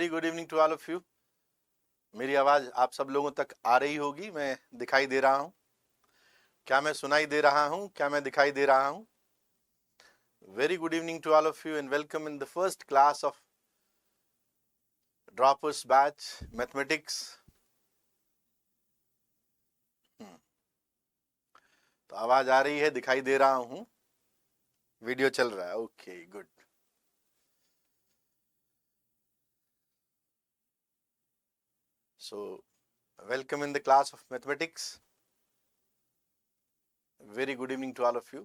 Very good evening to all of you. मेरी आवाज आप सब लोगों तक आ रही होगी, मैं दिखाई दे रहा हूं? क्या मैं सुनाई दे रहा हूं? क्या मैं दिखाई दे रहा हूं? Very good evening to all of you and welcome in the first class of droppers batch mathematics. तो आवाज आ रही है, दिखाई दे रहा हूं, वीडियो चल रहा है, okay good. So, welcome in the class of mathematics. Very good evening to all of you.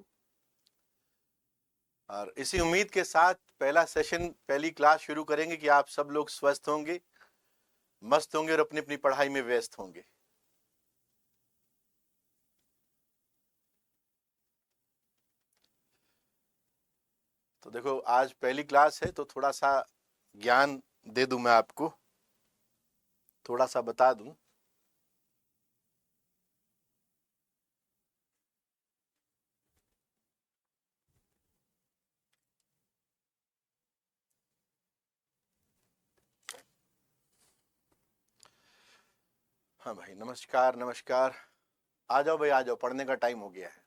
और इसी उम्मीद के साथ पहला सेशन, पहली क्लास शुरू करेंगे कि आप सब लोग स्वस्थ होंगे, मस्त होंगे और अपनी अपनी पढ़ाई में व्यस्त होंगे। तो देखो, आज पहली क्लास है तो थोड़ा सा ज्ञान दे दूं, मैं आपको थोड़ा सा बता दूं। हाँ भाई, नमस्कार नमस्कार। आ जाओ भाई, आ जाओ, पढ़ने का टाइम हो गया है।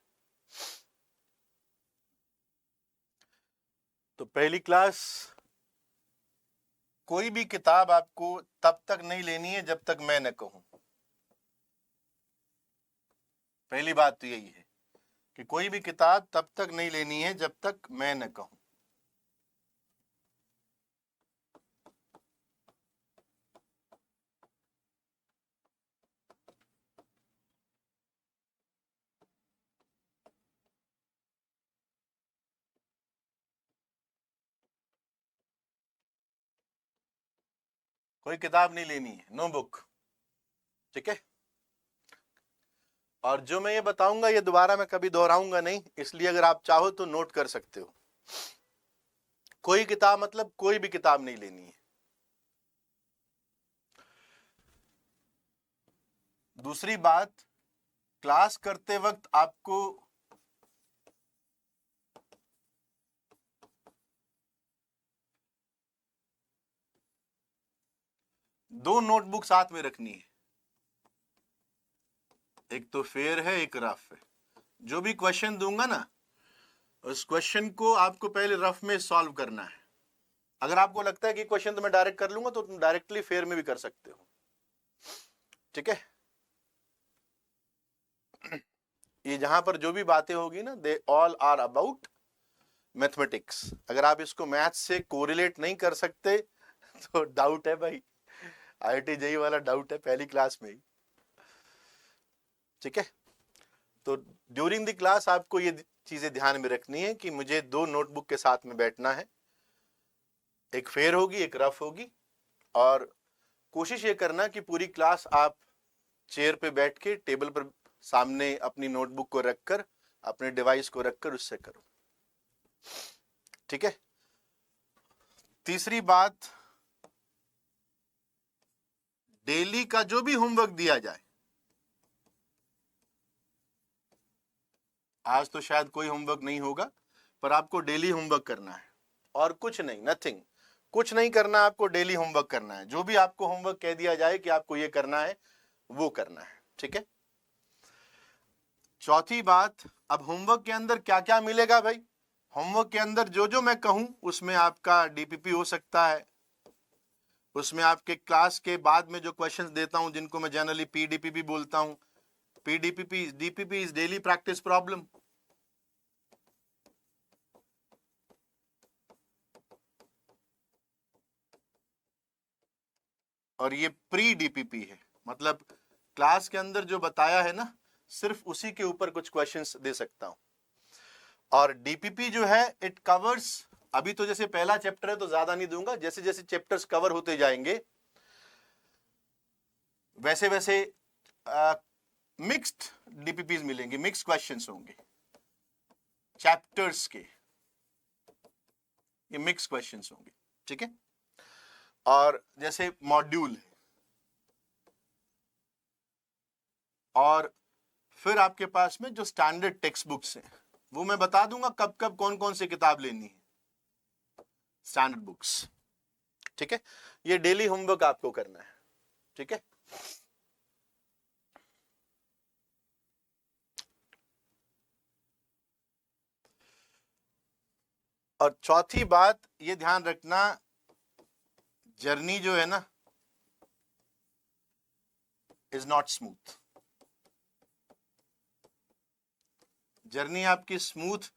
तो पहली क्लास, कोई भी किताब आपको तब तक नहीं लेनी है जब तक मैं न कहूं। पहली बात तो यही है कि कोई भी किताब तब तक नहीं लेनी है जब तक मैं न कहूं। कोई किताब नहीं लेनी है, नो बुक, ठीक है। और जो मैं ये बताऊंगा ये दोबारा मैं कभी दोहराऊंगा नहीं, इसलिए अगर आप चाहो तो नोट कर सकते हो। कोई किताब मतलब कोई भी किताब नहीं लेनी है। दूसरी बात, क्लास करते वक्त आपको दो नोटबुक साथ में रखनी है, एक तो फेयर है, एक रफ है। जो भी क्वेश्चन दूंगा ना, उस क्वेश्चन को आपको पहले रफ में सॉल्व करना है। अगर आपको लगता है कि क्वेश्चन तो मैं डायरेक्ट कर लूंगा तो तुम डायरेक्टली फेयर में भी कर सकते हो, ठीक है। ये जहां पर जो भी बातें होगी ना, they all are about mathematics. अगर आप इसको मैथ्स से कोरिलेट नहीं कर सकते तो डाउट है भाई, आईआईटी जेईई वाला डाउट है पहली क्लास में ही, ठीक है। तो ड्यूरिंग द क्लास आपको ये चीजें ध्यान में रखनी है कि मुझे दो नोटबुक के साथ में बैठना है, एक फेयर होगी, एक रफ होगी। और कोशिश ये करना कि पूरी क्लास आप चेयर पे बैठ के टेबल पर सामने अपनी नोटबुक को रखकर, अपने डिवाइस को रखकर उससे करो, ठीक है। तीसरी बात, डेली का जो भी होमवर्क दिया जाए, आज तो शायद कोई होमवर्क नहीं होगा, पर आपको डेली होमवर्क करना है और कुछ नहीं, नथिंग, कुछ नहीं करना, आपको डेली होमवर्क करना है। जो भी आपको होमवर्क कह दिया जाए कि आपको ये करना है, वो करना है, ठीक है। चौथी बात, अब होमवर्क के अंदर क्या क्या मिलेगा भाई? होमवर्क के अंदर जो जो मैं कहूं उसमें आपका डीपीपी हो सकता है, उसमें आपके क्लास के बाद में जो क्वेश्चंस देता हूं जिनको मैं जनरली पीडीपीपी बोलता हूं, PDPP DPP is daily practice problem, और ये प्री डीपीपी है, मतलब क्लास के अंदर जो बताया है ना, सिर्फ उसी के ऊपर कुछ क्वेश्चंस दे सकता हूं। और डीपीपी जो है इट कवर्स, अभी तो जैसे पहला चैप्टर है तो ज्यादा नहीं दूंगा, जैसे जैसे चैप्टर्स कवर होते जाएंगे वैसे वैसे मिक्स्ड डीपीपीज मिलेंगे, मिक्स क्वेश्चंस होंगे चैप्टर्स के, ये मिक्स क्वेश्चंस होंगे, ठीक है। और जैसे मॉड्यूल है, और फिर आपके पास में जो स्टैंडर्ड टेक्स्ट बुक्स हैं वो मैं बता दूंगा कब कब कौन कौन सी किताब लेनी है, स्टैंडर्ड बुक्स, ठीक है, ये डेली होमवर्क आपको करना है। ठीक है, और चौथी बात ये ध्यान रखना, जर्नी जो है ना इज नॉट स्मूथ। जर्नी आपकी स्मूथ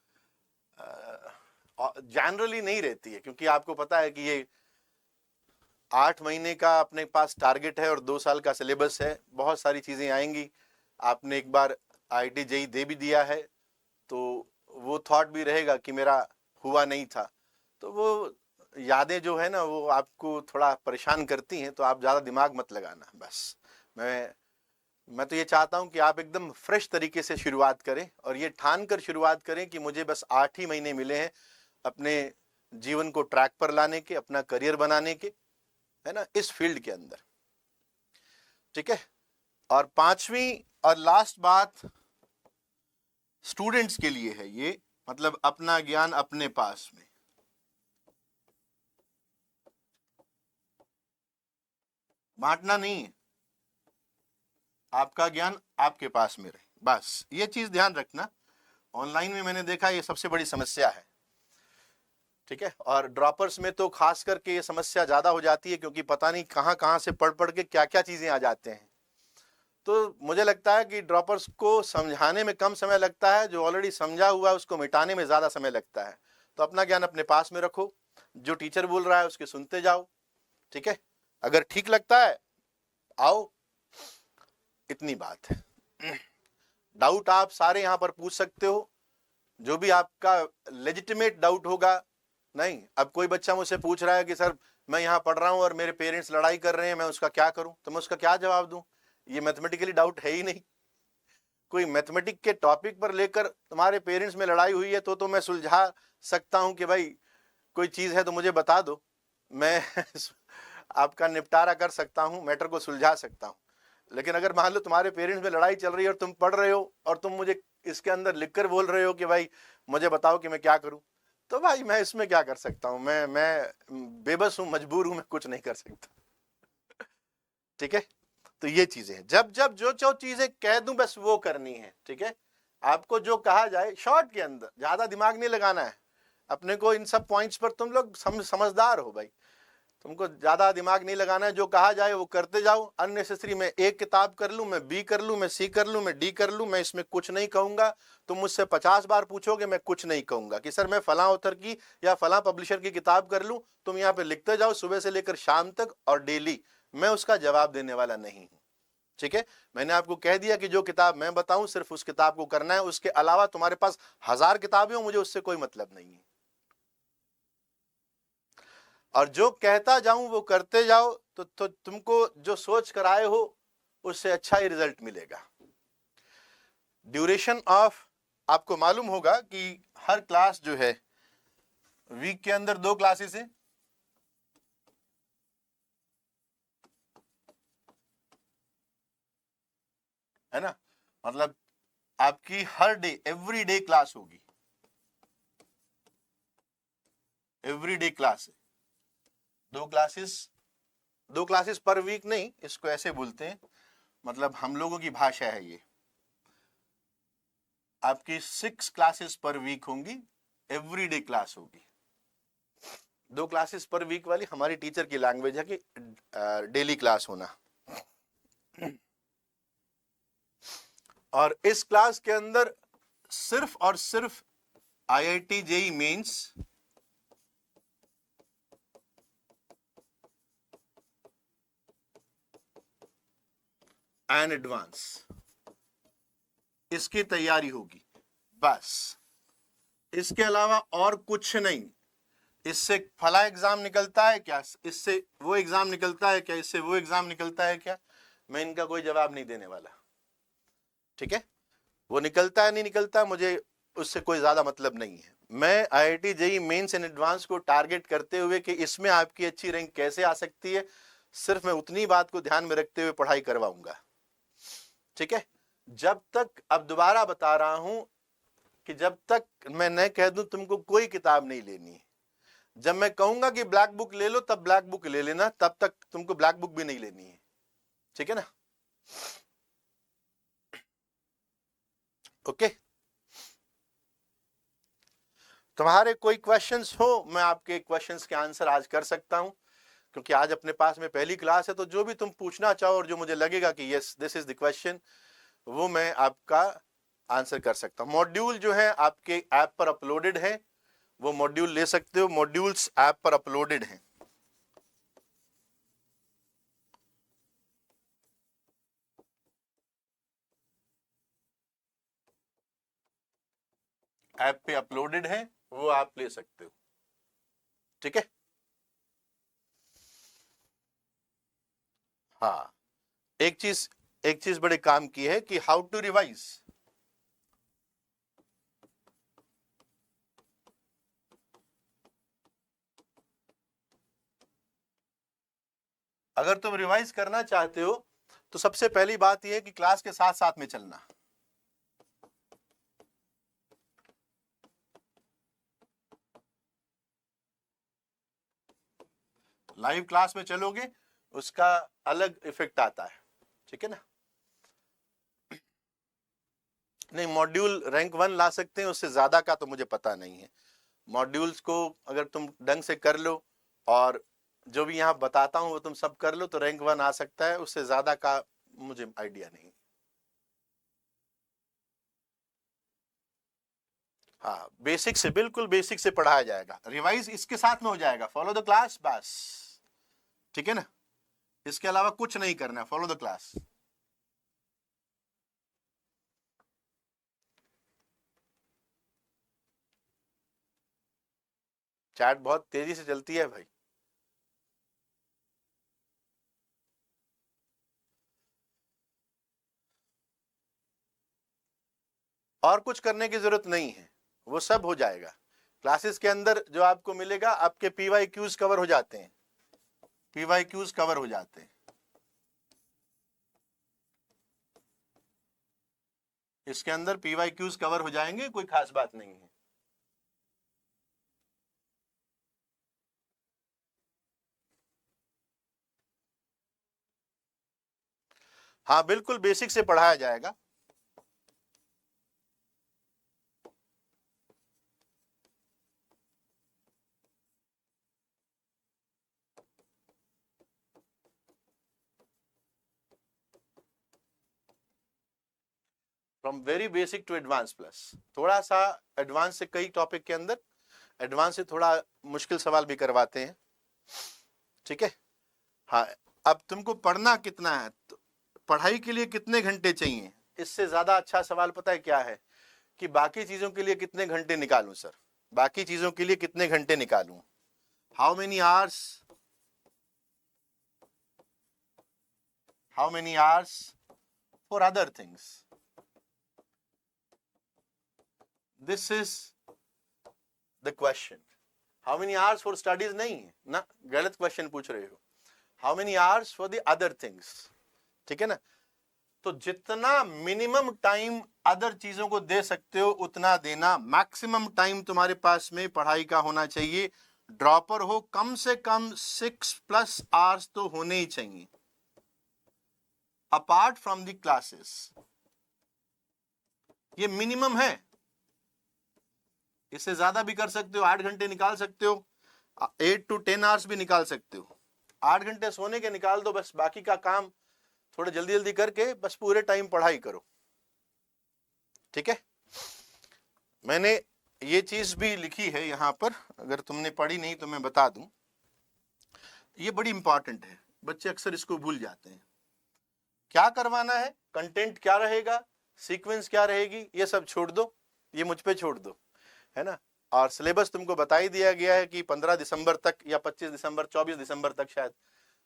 जनरली नहीं रहती है, क्योंकि आपको पता है कि ये 8 महीने का अपने पास टारगेट है और 2 साल का सिलेबस है, बहुत सारी चीजें आएंगी। आपने एक बार IIT JEE दे भी दिया है, तो वो थॉट भी रहेगा कि मेरा हुआ नहीं था, तो वो यादें जो है ना वो आपको थोड़ा परेशान करती हैं, तो आप ज़्यादा दिमाग मत लगाना। बस मैं तो ये चाहता हूं कि आप एकदम फ्रेश तरीके से शुरुआत करें, और ये ठान कर शुरुआत करें कि मुझे बस 8 ही महीने मिले हैं अपने जीवन को ट्रैक पर लाने के, अपना करियर बनाने के, है ना, इस फील्ड के अंदर। ठीक है, और पांचवी और लास्ट बात स्टूडेंट्स के लिए है, ये मतलब अपना ज्ञान अपने पास में। बांटना नहीं है, आपका ज्ञान आपके पास में रहे, बस ये चीज ध्यान रखना। ऑनलाइन में मैंने देखा ये सबसे बड़ी समस्या है। ठीक है, और ड्रॉपर्स में तो खास करके ये समस्या ज्यादा हो जाती है, क्योंकि पता नहीं कहां कहां से पढ़ पढ़ के क्या क्या चीजें आ जाते हैं। तो मुझे लगता है कि ड्रॉपर्स को समझाने में कम समय लगता है, जो ऑलरेडी समझा हुआ है उसको मिटाने में ज्यादा समय लगता है। तो अपना ज्ञान अपने पास में रखो, जो टीचर बोल रहा है उसके सुनते जाओ। ठीक है, अगर ठीक लगता है आओ, इतनी बात है। डाउट आप सारे यहां पर पूछ सकते हो, जो भी आपका लेजिटिमेट डाउट होगा। नहीं, अब कोई बच्चा मुझसे पूछ रहा है कि सर मैं यहाँ पढ़ रहा हूँ और मेरे पेरेंट्स लड़ाई कर रहे हैं, मैं उसका क्या करूं, तो मैं उसका क्या जवाब दूं? ये मैथमेटिकली डाउट है ही नहीं। कोई मैथमेटिक के टॉपिक पर लेकर तुम्हारे पेरेंट्स में लड़ाई हुई है तो मैं सुलझा सकता हूं कि भाई कोई चीज है तो मुझे बता दो, मैं आपका निपटारा कर सकता हूं, मैटर को सुलझा सकता हूं। लेकिन अगर मान लो तुम्हारे पेरेंट्स में लड़ाई चल रही है और तुम पढ़ रहे हो और तुम मुझे इसके अंदर लिखकर बोल रहे हो कि भाई मुझे बताओ कि मैं क्या करूं, तो भाई मैं इसमें क्या कर सकता हूं? मैं बेबस हूं, मजबूर हूं, मैं कुछ नहीं कर सकता। ठीक है, तो ये चीजें हैं, जब जब जो जो चीजें कह दूं बस वो करनी है। ठीक है, आपको जो कहा जाए शॉर्ट के अंदर, ज्यादा दिमाग नहीं लगाना है अपने को। इन सब पॉइंट्स पर तुम लोग समझदार हो भाई, तुमको ज्यादा दिमाग नहीं लगाना है, जो कहा जाए वो करते जाओ। अननेसेसरी मैं एक किताब कर लूं, मैं बी कर लूं, मैं सी कर लूं, मैं डी कर लूं, मैं इसमें कुछ नहीं कहूंगा। तुम मुझसे 50 बार पूछोगे, मैं कुछ नहीं कहूंगा कि सर मैं फलां ऑथर की या फलां पब्लिशर की किताब कर लूं। तुम यहाँ पे लिखते जाओ सुबह से लेकर शाम तक, और डेली मैं उसका जवाब देने वाला नहीं हूं। ठीक है, मैंने आपको कह दिया कि जो किताब मैं बताऊं सिर्फ उस किताब को करना है, उसके अलावा तुम्हारे पास 1000 किताबें हो, मुझे उससे कोई मतलब नहीं है। और जो कहता जाऊं वो करते जाओ, तो तुमको जो सोच कर आए हो उससे अच्छा ही रिजल्ट मिलेगा। ड्यूरेशन ऑफ, आपको मालूम होगा कि हर क्लास जो है वीक के अंदर 2 क्लासेस है, है ना, मतलब आपकी हर डे एवरी डे क्लास होगी, एवरी डे क्लास है। 2 क्लासेस पर वीक नहीं, इसको ऐसे बोलते हैं, मतलब हम लोगों की भाषा है ये। आपकी 6 क्लासेस पर वीक होंगी, एवरी डे क्लास होगी। 2 क्लासेस पर वीक वाली हमारी टीचर की लैंग्वेज है कि डेली क्लास होना। और इस क्लास के अंदर सिर्फ और सिर्फ IIT JEE mains and advance, इसकी तैयारी होगी बस। इसके अलावा और कुछ नहीं। इससे फला एग्जाम निकलता है क्या, इससे वो एग्जाम निकलता है क्या, इससे वो एग्जाम निकलता है क्या, मैं इनका कोई जवाब नहीं देने वाला। ठीक है, वो निकलता है नहीं निकलता मुझे उससे कोई ज्यादा मतलब नहीं है। मैं IIT JEE mains and advance को टारगेट करते हुए कि इसमें आपकी अच्छी रैंक कैसे आ सकती है, सिर्फ मैं उतनी बात को ध्यान में रखते हुए पढ़ाई करवाऊंगा। ठीक है, जब तक, अब दोबारा बता रहा हूं कि जब तक मैं न कह दूं तुमको कोई किताब नहीं लेनी है, जब मैं कहूंगा कि ब्लैक बुक ले लो तब ब्लैक बुक ले लेना, तब तक तुमको ब्लैक बुक भी नहीं लेनी है, ठीक है ना? ओके, तुम्हारे कोई क्वेश्चंस हो, मैं आपके क्वेश्चंस के आंसर आज कर सकता हूं, क्योंकि आज अपने पास में पहली क्लास है, तो जो भी तुम पूछना चाहो और जो मुझे लगेगा कि yes this is the question, वो मैं आपका आंसर कर सकता हूं। मॉड्यूल जो है आपके ऐप पर अपलोडेड है, वो मॉड्यूल ले सकते हो, मॉड्यूल्स ऐप पर अपलोडेड हैं। ऐप पे अपलोडेड है, वो आप ले सकते हो, ठीक है? हाँ, एक चीज बड़े काम की है कि हाउ टू रिवाइज। अगर तुम रिवाइज करना चाहते हो तो सबसे पहली बात यह है कि क्लास के साथ साथ में चलना। लाइव क्लास में चलोगे उसका अलग इफेक्ट आता है, ठीक है ना? नहीं, मॉड्यूल रैंक 1 ला सकते हैं, उससे ज्यादा का तो मुझे पता नहीं है। मॉड्यूल्स को अगर तुम ढंग से कर लो और जो भी यहाँ बताता हूँ वो तुम सब कर लो तो रैंक 1 आ सकता है, उससे ज्यादा का मुझे आइडिया नहीं। हाँ, बेसिक से, बिल्कुल बेसिक से पढ़ाया जाएगा, रिवाइज इसके साथ में हो जाएगा, फॉलो द क्लास बस, ठीक है ना? इसके अलावा कुछ नहीं करना है, फॉलो द क्लास। चैट बहुत तेजी से चलती है भाई। और कुछ करने की जरूरत नहीं है, वो सब हो जाएगा क्लासेस के अंदर। जो आपको मिलेगा, आपके पीवाईक्यूज कवर हो जाते हैं, पीवाईक्यूज कवर हो जाते हैं, इसके अंदर पीवाईक्यूज कवर हो जाएंगे, कोई खास बात नहीं है। हाँ, बिल्कुल बेसिक से पढ़ाया जाएगा। From very basic to advance plus, थोड़ा सा एडवांस से कई टॉपिक के अंदर एडवांस से थोड़ा मुश्किल सवाल भी करवाते हैं, ठीक है? हाँ, अब तुमको पढ़ना कितना है, तो पढ़ाई के लिए कितने घंटे चाहिए, इससे ज्यादा अच्छा सवाल पता है क्या है? कि बाकी चीजों के लिए कितने घंटे निकालूं सर, बाकी चीजों के लिए कितने घंटे निकालूं, how many hours, how many hours for other things, this is the question. How many hours for studies नहीं है ना, गलत क्वेश्चन पूछ रहे हो, how many hours for the other things, ठीक है ना? तो जितना मिनिमम टाइम अदर चीजों को दे सकते हो उतना देना, मैक्सिमम टाइम तुम्हारे पास में पढ़ाई का होना चाहिए। ड्रॉपर हो कम से कम 6+ आवर्स तो होने ही चाहिए अपार्ट फ्रॉम द क्लासेस, ये मिनिमम है। इससे ज्यादा भी कर सकते हो, 8 घंटे निकाल सकते हो, 8 to 10 आवर्स भी निकाल सकते हो। 8 घंटे सोने के निकाल दो बस, बाकी का काम थोड़ा जल्दी जल्दी करके बस पूरे टाइम पढ़ाई करो, ठीक है? मैंने ये चीज भी लिखी है यहां पर, अगर तुमने पढ़ी नहीं तो मैं बता दूं, ये बड़ी इंपॉर्टेंट है, बच्चे अक्सर इसको भूल जाते हैं। क्या करवाना है, कंटेंट क्या रहेगा, सीक्वेंस क्या रहेगी, ये सब छोड़ दो, ये मुझ पे छोड़ दो, है ना? और सिलेबस तुमको बता ही दिया गया है कि 15 दिसंबर तक या 25 दिसंबर, 24 दिसंबर तक, शायद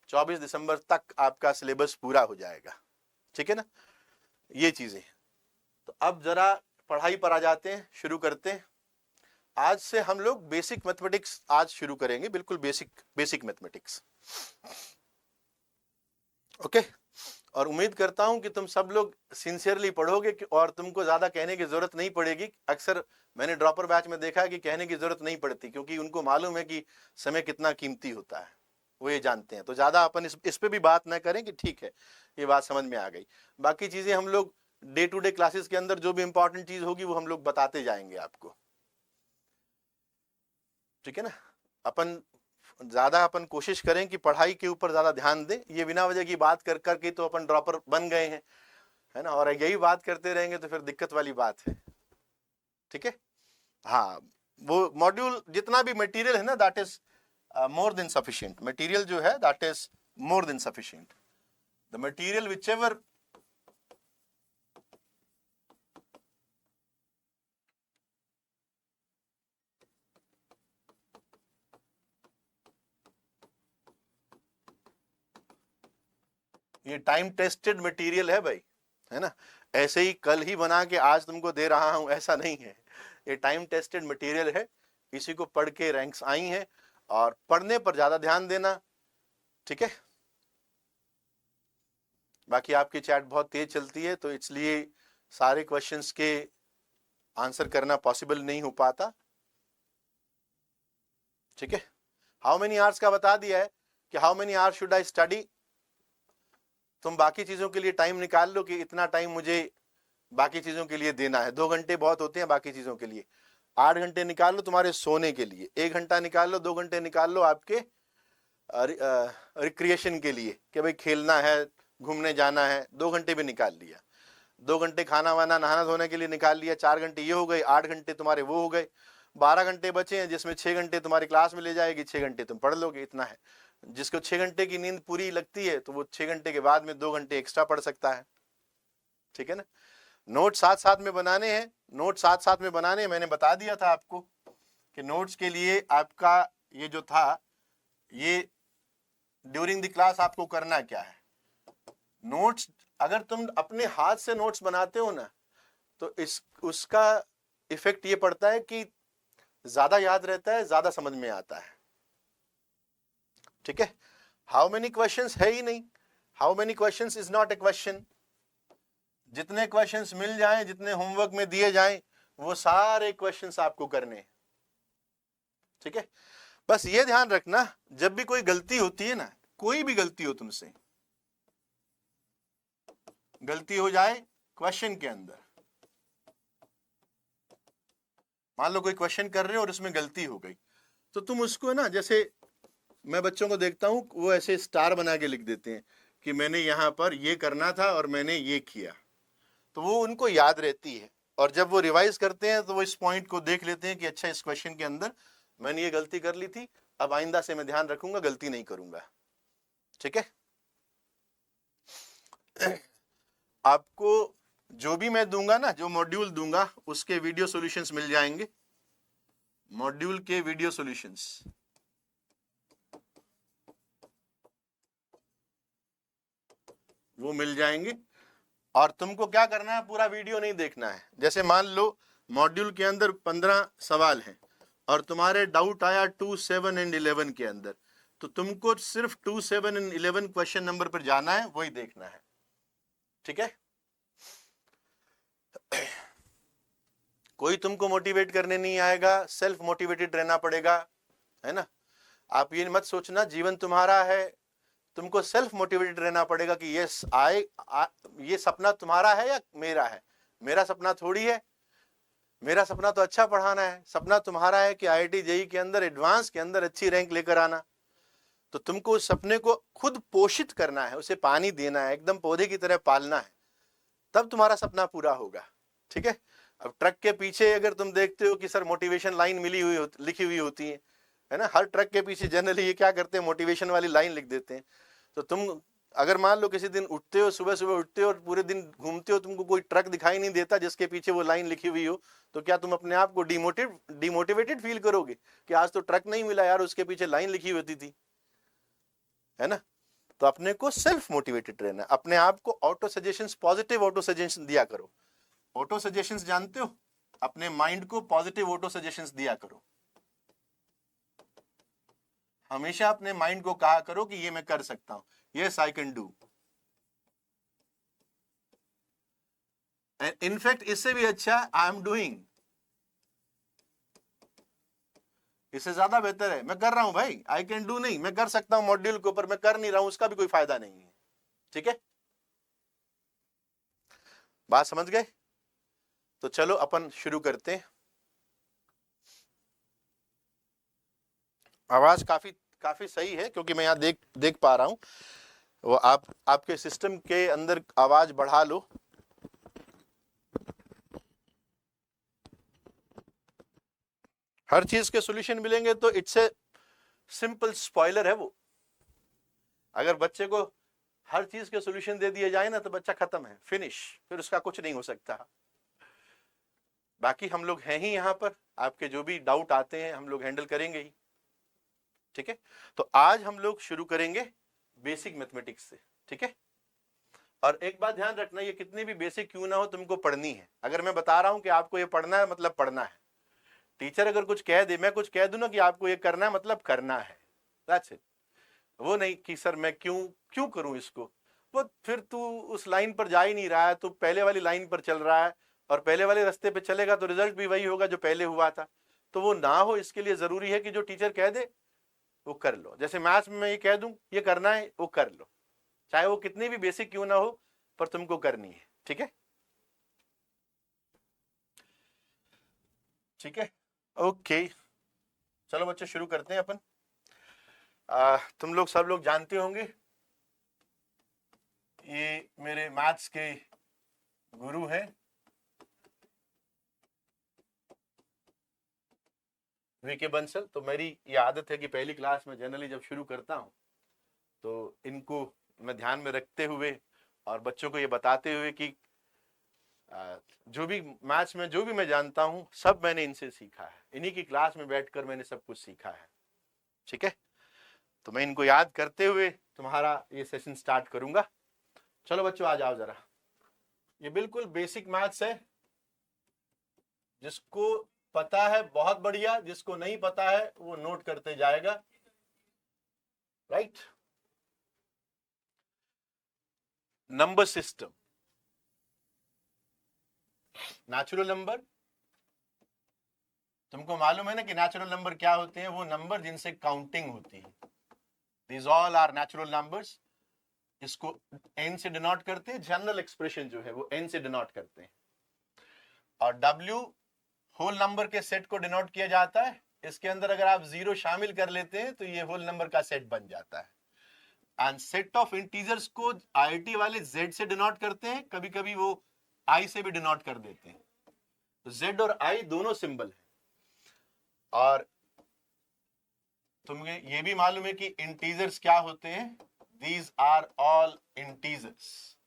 24 दिसंबर तक आपका सिलेबस पूरा हो जाएगा, ठीक है ना? ये चीजें। तो अब जरा पढ़ाई पर आ जाते हैं, शुरू करते हैं। आज से हम लोग बेसिक मैथमेटिक्स आज शुरू करेंगे, बिल्कुल बेसिक मैथमेटिक्स, ओके? और उम्मीद करता हूं कि तुम सब लोग सिंसियरली पढ़ोगे और तुमको ज्यादा कहने की जरूरत नहीं पड़ेगी। अक्सर मैंने ड्रॉपर बैच में देखा है कि कहने की जरूरत नहीं पड़ती, क्योंकि उनको मालूम है कि समय कितना कीमती होता है, वो ये जानते हैं। तो ज्यादा अपन इस पे भी बात ना करें कि ठीक है, ये बात समझ में आ गई। बाकी चीजें हम लोग डे टू डे क्लासेस के अंदर जो भी इंपॉर्टेंट चीज होगी वो हम लोग बताते जाएंगे आपको, ठीक है ना। अपन कोशिश करें कि पढ़ाई के ऊपर ज्यादा ध्यान दें। ये बिना वजह की बात कर करके तो अपन ड्रॉपर बन गए हैं, है ना, और यही बात करते रहेंगे तो फिर दिक्कत वाली बात है, ठीक है। हाँ, वो मॉड्यूल जितना भी मटेरियल है ना, that is more than sufficient. Material जो है that is more than sufficient. The material which ever ये टाइम टेस्टेड मटेरियल है भाई, है ना। ऐसे ही कल ही बना के आज तुमको दे रहा हूं ऐसा नहीं है। ये टाइम टेस्टेड मटेरियल है, इसी को पढ़ के रैंक्स आई हैं, और पढ़ने पर ज्यादा ध्यान देना, ठीक है। बाकी आपकी चैट बहुत तेज चलती है, तो इसलिए सारे क्वेश्चंस के आंसर करना पॉसिबल नहीं हो पाता, ठीक है। हाउ मेनी आवर्स का बता दिया है कि how many hours should I study. तुम बाकी चीजों के लिए टाइम निकाल लो कि इतना टाइम मुझे बाकी चीजों के लिए देना है। 2 घंटे बहुत होते हैं बाकी चीजों के लिए। 8 घंटे निकाल लो तुम्हारे सोने के लिए, 1 घंटा निकाल लो, 2 घंटे निकाल लो आपके रिक्रिएशन के लिए, कि भाई खेलना है, घूमने जाना है, 2 घंटे भी निकाल लिया। 2 घंटे खाना वाना नहाना धोने के लिए निकाल लिया, 4 घंटे ये हो गए, 8 घंटे तुम्हारे वो हो गए, 12 घंटे बचे हैं, जिसमें 6 घंटे तुम्हारी क्लास में ले जाएगी, 6 घंटे तुम पढ़ लोगे, इतना है। जिसको 6 घंटे की नींद पूरी लगती है तो वो 6 घंटे के बाद में 2 घंटे एक्स्ट्रा पढ़ सकता है, ठीक है ना। नोट साथ साथ में बनाने हैं, नोट साथ साथ में बनाने हैं। मैंने बता दिया था आपको कि नोट्स के लिए आपका ये जो था, ये ड्यूरिंग द क्लास आपको करना क्या है। नोट्स अगर तुम अपने हाथ से नोट्स बनाते हो ना, तो उसका इफेक्ट ये पड़ता है कि ज्यादा याद रहता है, ज्यादा समझ में आता है, ठीक है। हाउ मेनी क्वेश्चंस है ही नहीं, how many questions is not a question. जितने क्वेश्चंस मिल जाएं, जितने होमवर्क में दिए जाएं, वो सारे क्वेश्चंस आपको करने हैं, ठीक है। बस ये ध्यान रखना, जब भी कोई गलती होती है ना, कोई भी गलती हो तुमसे, गलती हो जाए क्वेश्चन के अंदर, मान लो कोई क्वेश्चन कर रहे हो और उसमें गलती हो गई, तो तुम उसको ना, जैसे मैं बच्चों को देखता हूं, वो ऐसे स्टार बना के लिख देते हैं कि मैंने यहां पर ये करना था और मैंने ये किया, तो वो उनको याद रहती है। और जब वो रिवाइज करते हैं तो वो इस पॉइंट को देख लेते हैं कि अच्छा, इस क्वेश्चन के अंदर मैंने ये गलती कर ली थी, अब आइंदा से मैं ध्यान रखूंगा, गलती नहीं करूंगा, ठीक है। आपको जो भी मैं दूंगा ना, जो मॉड्यूल दूंगा, उसके वीडियो सॉल्यूशंस मिल जाएंगे, मॉड्यूल के वीडियो सॉल्यूशंस वो मिल जाएंगे। और तुमको क्या करना है, पूरा वीडियो नहीं देखना है। जैसे मान लो मॉड्यूल के अंदर 15 सवाल हैं और तुम्हारे डाउट आया 2, 7 एंड 11 के अंदर, तो तुमको सिर्फ 2, 7 एंड 11 क्वेश्चन नंबर पर जाना है, वही देखना है, ठीक है। कोई तुमको मोटिवेट करने नहीं आएगा, सेल्फ मोटिवेटेड रहना पड़ेगा, है ना। आप ये मत सोचना जीवन तुम्हारा है, तुमको सेल्फ मोटिवेटेड रहना पड़ेगा कि यस ये सपना तुम्हारा है या मेरा है। मेरा सपना थोड़ी है, मेरा सपना तो अच्छा पढ़ाना है। सपना तुम्हारा है कि IIT JEE के अंदर, एडवांस के अंदर अच्छी रैंक लेकर आना। तो तुमको उस सपने को खुद पोषित करना है, उसे पानी देना है, एकदम पौधे की तरह पालना है, तब तुम्हारा सपना पूरा होगा, ठीक है। अब ट्रक के पीछे अगर तुम देखते हो कि सर मोटिवेशन लाइन लिखी हुई होती है ना, हर ट्रक के पीछे जनरली ये क्या करते हैं, मोटिवेशन वाली लाइन लिख देते हैं। तो तुम अगर मान लो किसी दिन उठते हो, सुबह सुबह उठते हो और पूरे दिन घूमते हो, तुमको कोई ट्रक दिखाई नहीं देता जिसके पीछे वो लाइन लिखी हुई हो, तो क्या तुम अपने आप को डिमोटिवेटेड फील करोगे कि आज तो ट्रक नहीं मिला यार, उसके पीछे लाइन लिखी होती थी, है ना। तो अपने को सेल्फ मोटिवेटेड रहना, अपने आप को auto suggestions, positive auto suggestions दिया करो। ऑटो सजेशंस जानते हो, अपने माइंड को पॉजिटिव ऑटो सजेशंस दिया करो। हमेशा अपने माइंड को कहा करो कि ये मैं कर सकता हूं, yes I can do, in fact इससे भी अच्छा आई एम डूइंग, इससे ज्यादा बेहतर है मैं कर रहा हूं भाई। आई कैन डू नहीं, मैं कर सकता हूं मॉड्यूल के ऊपर, मैं कर नहीं रहा हूं, उसका भी कोई फायदा नहीं है। ठीक है, बात समझ गए? तो चलो अपन शुरू करते हैं। आवाज काफी काफी सही है क्योंकि मैं यहाँ देख देख पा रहा हूं। वो आपके सिस्टम के अंदर आवाज बढ़ा लो। हर चीज के सॉल्यूशन मिलेंगे तो इट्स ए सिंपल स्पॉइलर है वो। अगर बच्चे को हर चीज के सॉल्यूशन दे दिए जाए ना तो बच्चा खत्म है, फिनिश, फिर उसका कुछ नहीं हो सकता। बाकी हम लोग हैं ही यहाँ पर, आपके जो भी डाउट आते हैं हम लोग हैंडल करेंगे ही। ठीक है, तो आज हम लोग शुरू करेंगे बेसिक मैथमेटिक्स से। ठीक है, और एक बात ध्यान रखना, ये कितनी भी बेसिक क्यों ना हो तुमको पढ़नी है। अगर मैं बता रहा हूं कि आपको ये पढ़ना है मतलब पढ़ना है। टीचर अगर कुछ कह दे, मैं कुछ कह दूं ना कि आपको ये करना है मतलब करना है, दैट्स इट। वो नहीं कि सर मैं क्यों क्यों करूं इसको, वो फिर तू उस लाइन पर जा ही नहीं रहा है, तू पहले वाली लाइन पर चल रहा है, और पहले वाले रास्ते पे चलेगा तो रिजल्ट भी वही होगा जो पहले हुआ था। तो वो ना हो, इसके लिए जरूरी है कि जो टीचर कह दे वो कर लो। जैसे मैथ्स में मैं ये कह दूं ये करना है, वो कर लो, चाहे वो कितनी भी बेसिक क्यों ना हो, पर तुमको करनी है। ठीक है, ठीक है, ओके। चलो बच्चे शुरू करते हैं अपन। तुम लोग सब लोग जानते होंगे, ये मेरे मैथ्स के गुरु हैं वीके बंसल। तो मेरी ये आदत है कि पहली क्लास में जनरली जब शुरू करता हूँ तो इनको मैं ध्यान में रखते हुए और बच्चों को ये बताते हुए कि जो भी मैथ्स में जो भी मैं जानता हूँ सब मैंने इनसे सीखा है, इन्हीं की क्लास में बैठकर मैंने सब कुछ सीखा है। ठीक है, तो मैं इनको याद करते हुए तुम्हारा ये सेशन स्टार्ट करूंगा। चलो बच्चों आ जाओ जरा। ये बिल्कुल बेसिक मैथ्स है, जिसको पता है बहुत बढ़िया, जिसको नहीं पता है वो नोट करते जाएगा। Right, number system, natural number. तुमको मालूम है ना कि नेचुरल नंबर क्या होते हैं? वो नंबर जिनसे काउंटिंग होती है। These all are natural numbers. इसको n से डिनोट करते हैं, जनरल एक्सप्रेशन जो है वो n से डिनोट करते हैं। और w होल नंबर के सेट को डिनोट किया जाता है। इसके अंदर अगर आप जीरो शामिल कर लेते हैं तो ये होल नंबर का सेट बन जाता है। एंड सेट ऑफ इंटीजर्स को IIT वाले z से डिनोट करते हैं, कभी कभी वो i से भी डिनोट कर देते हैं। तो z और i दोनों सिंबल है। और तुम्हें ये भी मालूम है कि इंटीजर्स क्या होते हैं? These are all integers.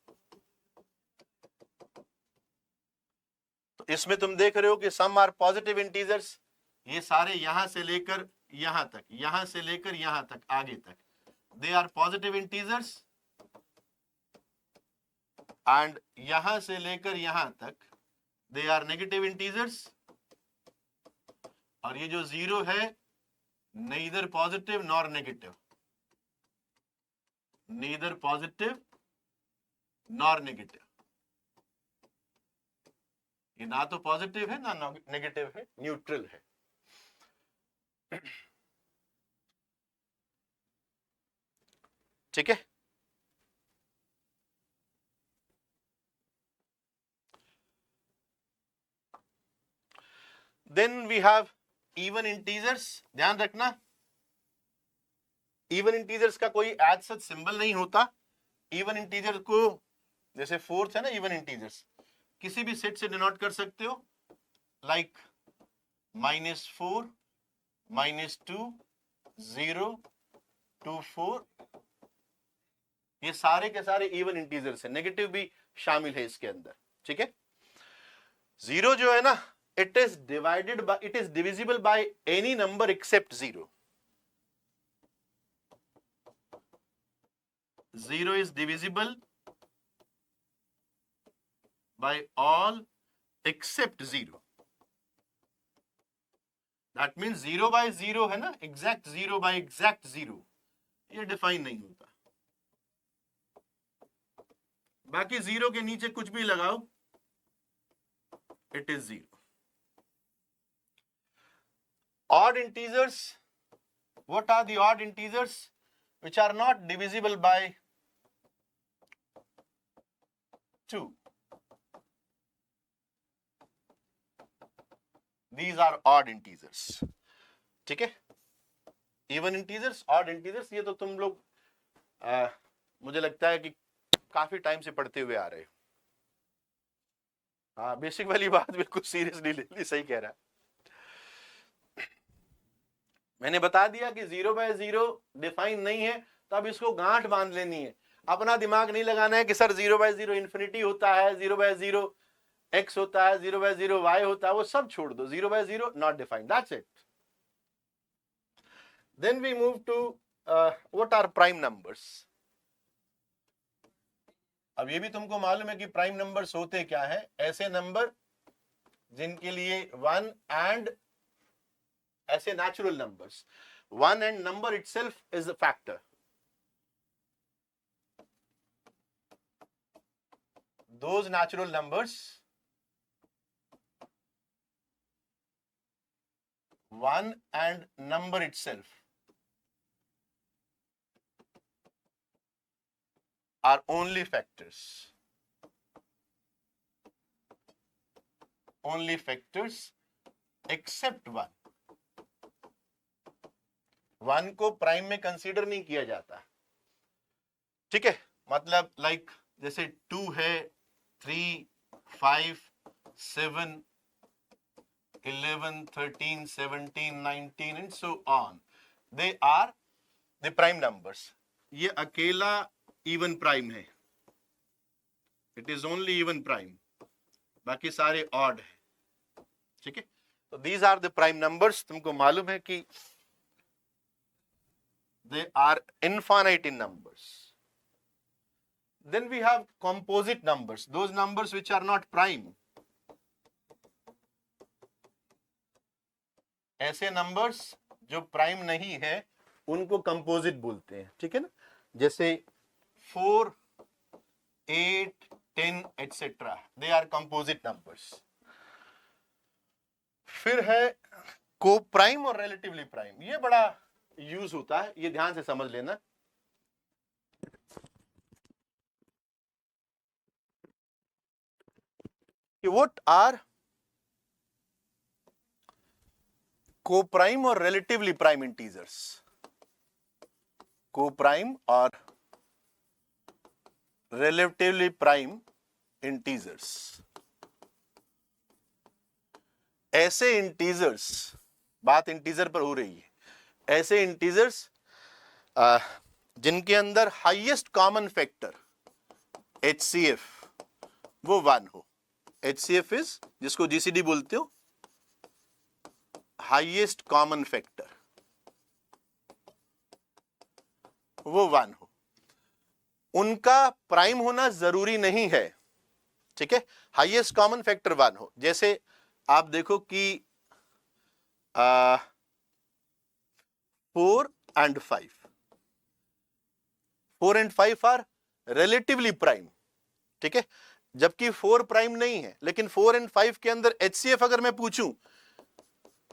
तो इसमें तुम देख रहे हो कि सम आर पॉजिटिव इंटीजर्स, ये सारे यहां से लेकर यहां तक, यहां से लेकर यहां तक, आगे तक, they are positive integers. And यहां से लेकर यहां तक दे आर नेगेटिव इंटीजर्स। और ये जो जीरो है, neither positive nor negative, neither positive nor negative। ये ना तो पॉजिटिव है ना नेगेटिव है, न्यूट्रल है। ठीक है, then we have even integers. ध्यान रखना, इवन इंटीजर्स का कोई एज सच सिंबल नहीं होता। इवन इंटीजर को, जैसे फोर्थ है ना, इवन इंटीजर्स किसी भी सेट से डिनोट कर सकते हो, लाइक -4, -2, 0, 2, 4। ये सारे के सारे इवन इंटीजर्स है, नेगेटिव भी शामिल है इसके अंदर। ठीक है, जीरो जो है ना, it is divided by, it is divisible by any number except zero. Zero is divisible by all except zero। That mean 0 by 0 है ना, एग्जैक्ट 0 by एग्जैक्ट 0, ये डिफाइन नहीं होता। बाकी 0 के नीचे कुछ भी लगाओ, it is 0. Odd integers, what are the odd integers? Which are not divisible by 2. These are odd integers. ठीक है? Even integers, odd integers, ये तो तुम लोग मुझे लगता है कि काफी टाइम से पढ़ते हुए आ रहे हो. हाँ, बेसिक वाली बात बिल्कुल सीरियसली ले ली, सही कह रहा है. मैंने बता दिया कि 0/0 डिफाइन नहीं है, तो अब इसको गांठ बांध लेनी है. अपना दिमाग नहीं लगाना है कि सर 0/0 इंफिनिटी होता है, 0/0 x होता है, 0/0 y होता है, वो सब छोड़ दो. 0/0 not defined, that's it. Then we move to what are prime numbers. अब ये भी तुमको मालूम है कि प्राइम नंबर्स होते क्या है. ऐसे नंबर जिनके लिए 1 एंड ऐसे natural numbers, 1 and number itself is the factor. Those natural numbers, 1 and number itself, are only factors. Only factors except 1. 1 को प्राइम में कंसीडर नहीं किया जाता. ठीक है, मतलब लाइक जैसे 2 है, 3, 5, 7, 11, 13, 17, 19 and so on. They are the prime numbers. ये अकेला even prime है. It is only even prime. बाकी सारे odd है. ठीक है, तो these are the prime numbers. तुमको मालूम है कि they are infinite in numbers. Then we have composite numbers, those numbers which are not prime. ऐसे numbers जो prime नहीं है उनको composite बोलते हैं. ठीक है ना, जैसे 4, 8, 10 etc. They are composite numbers. फिर है co-prime और relatively prime. ये बड़ा यूज होता है, ये ध्यान से समझ लेना. What are co-prime or relatively prime integers? Co-prime or relatively prime integers. ऐसे integers, बात इंटीजर पर हो रही है, ऐसे इंटीजर्स जिनके अंदर हाईएस्ट कॉमन फैक्टर HCF वो 1 हो. HCF इज, जिसको GCD बोलते हो, हाईएस्ट कॉमन फैक्टर, वो 1 हो. उनका प्राइम होना जरूरी नहीं है. ठीक है, हाईएस्ट कॉमन फैक्टर 1 हो. जैसे आप देखो कि 4 and 5. 4 and 5 are relatively prime. ठीक है, जबकि 4 प्राइम नहीं है. लेकिन 4 and 5 के अंदर HCF अगर मैं पूछूं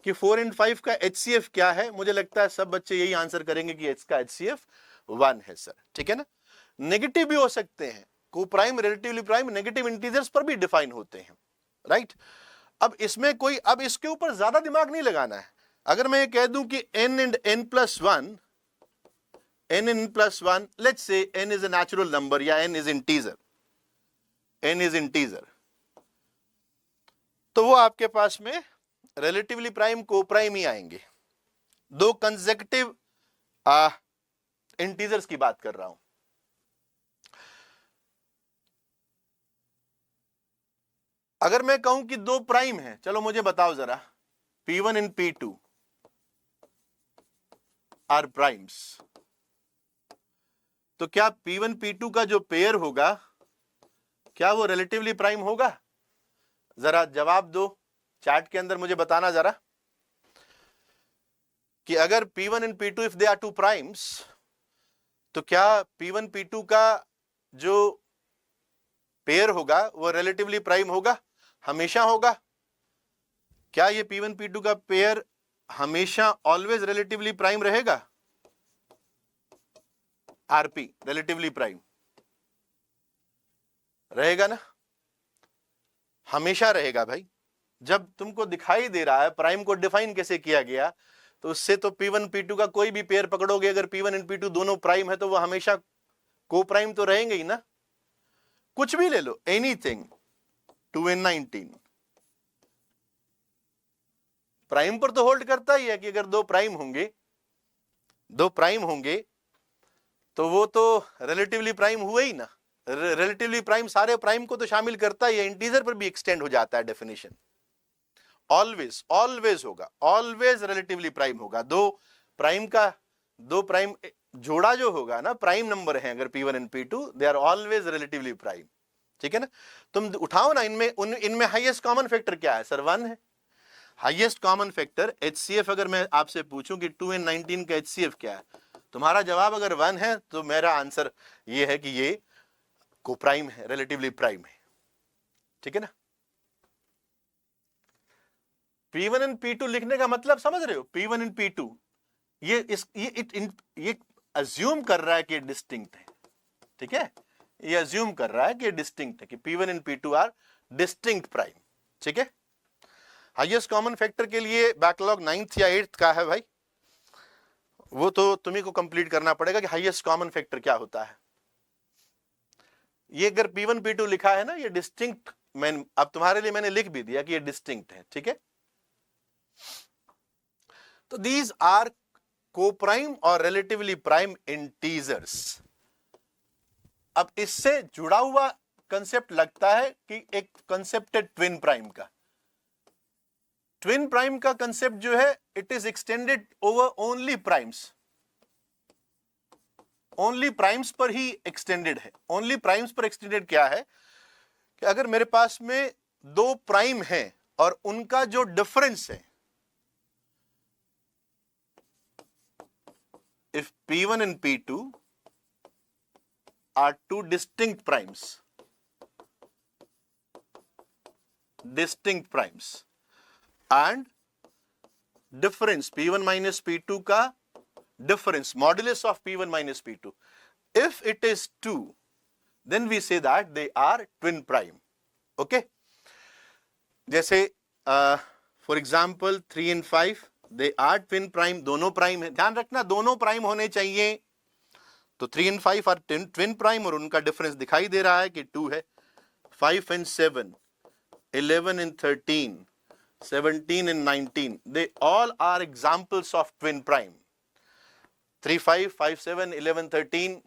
कि 4 and 5 का HCF क्या है, मुझे लगता है सब बच्चे यही आंसर करेंगे कि इसका HCF 1 है सर. ठीक है ना. नेगेटिव भी हो सकते हैं. को prime, relatively prime, negative integers पर भी डिफाइन होते हैं. राइट. अब इसमें कोई, अब इसके ऊपर ज्यादा दिमाग नहीं लगाना है. अगर मैं ये कह दूं कि n and n plus 1, n and n plus 1, let's say n is a natural number या n is integer, n is integer, तो वो आपके पास में रिलेटिवली प्राइम, को प्राइम ही आएंगे. 2 कंसेक्यूटिव इंटीजर्स की बात कर रहा हूं. अगर मैं कहूं कि 2 प्राइम है, चलो मुझे बताओ जरा, P1 and P2 are primes, तो क्या P1 P2 का जो पेयर होगा क्या वो रिलेटिवली प्राइम होगा? जरा जवाब दो चैट के अंदर, मुझे बताना जरा कि अगर P1 and P2 if they are 2 primes, तो क्या P1 P2 का जो पेयर होगा वो रिलेटिवली प्राइम होगा? हमेशा होगा? क्या ये P1 P2 का पेयर हमेशा ऑलवेज रिलेटिवली प्राइम रहेगा? आरपी रिलेटिवली प्राइम रहेगा ना? हमेशा रहेगा भाई। जब तुमको दिखाई दे रहा है प्राइम को डिफाइन कैसे किया गया, तो उससे तो P1 P2 का कोई भी पेयर पकड़ोगे, अगर P1 और P2 दोनों प्राइम है तो वो हमेशा को प्राइम तो रहेंगे ही ना। कुछ भी ले लो, एनीथिंग 2n19 प्राइम पर तो होल्ड करता ही है कि अगर दो प्राइम होंगे तो वो तो रिलेटिवली प्राइम हुए ही ना। रिलेटिवली प्राइम सारे प्राइम को तो शामिल करता ही है, इंटीजर पर भी एक्सटेंड हो जाता है डेफिनेशन। ऑलवेज ऑलवेज होगा, ऑलवेज रिलेटिवली प्राइम होगा। दो प्राइम जोड़ा जो होगा ना, प्राइम नंबर है अगर P1 and P2, they are always relatively prime. ठीक है ना? तुम उठाओ ना, इनमें हाईएस्ट कॉमन फैक्टर क्या है सर? 1 है हाईएस्ट कॉमन फैक्टर। HCF अगर मैं आपसे पूछूं कि 2n19 का HCF क्या है, तुम्हारा जवाब अगर 1 है तो मेरा आंसर ये है कि ये को प्राइम है, रिलेटिवली प्राइम है। ठीक है ना? P1 एंड P2 लिखने का मतलब समझ रहे हो? P1 एंड P2 ये अज्यूम कर रहा है कि डिस्टिंक्ट है। ठीक है? ये अज्यूम कर रहा है कि डिस्टिंक्ट है, कि P1 and P2 are distinct prime. ठीक है? हाईएस्ट कॉमन फैक्टर के लिए बैकलॉग 9th या 8th का है भाई, वो तो तुम्ही को कंप्लीट करना पड़ेगा कि हाईएस्ट कॉमन फैक्टर क्या होता है। ये अगर P1 P2 लिखा है ना, ये डिस्टिंक्ट, अब तुम्हारे लिए मैंने लिख भी दिया कि ये डिस्टिंक्ट है। ठीक है? तो दीज आर कोप्राइम और रिलेटिवली प्राइम इंटीजर्स। अब इससे जुड़ा हुआ कंसेप्ट लगता है कि एक कंसेप्ट है ट्विन प्राइम का। ट्विन प्राइम का कंसेप्ट जो है, it is extended over only primes. Only primes पर ही एक्सटेंडेड है। ओनली प्राइम्स पर एक्सटेंडेड क्या है कि अगर मेरे पास में दो प्राइम है और उनका जो डिफरेंस है, if P1 and P2 are two distinct primes and difference P1 minus P2 का difference modulus of P1 minus P2, if it is 2, then we say that they are twin prime. Okay? जैसे for example 3 and 5 they are twin prime, दोनों prime है। ध्यान रखना दोनों prime होने चाहिए। तो 3 and 5 आर ट्विन प्राइम और उनका डिफरेंस दिखाई दे रहा है कि 2 है। 5 and 7, 11 and 13, 17 and 19, they all are examples of twin prime. 3 5 5 7 11 13,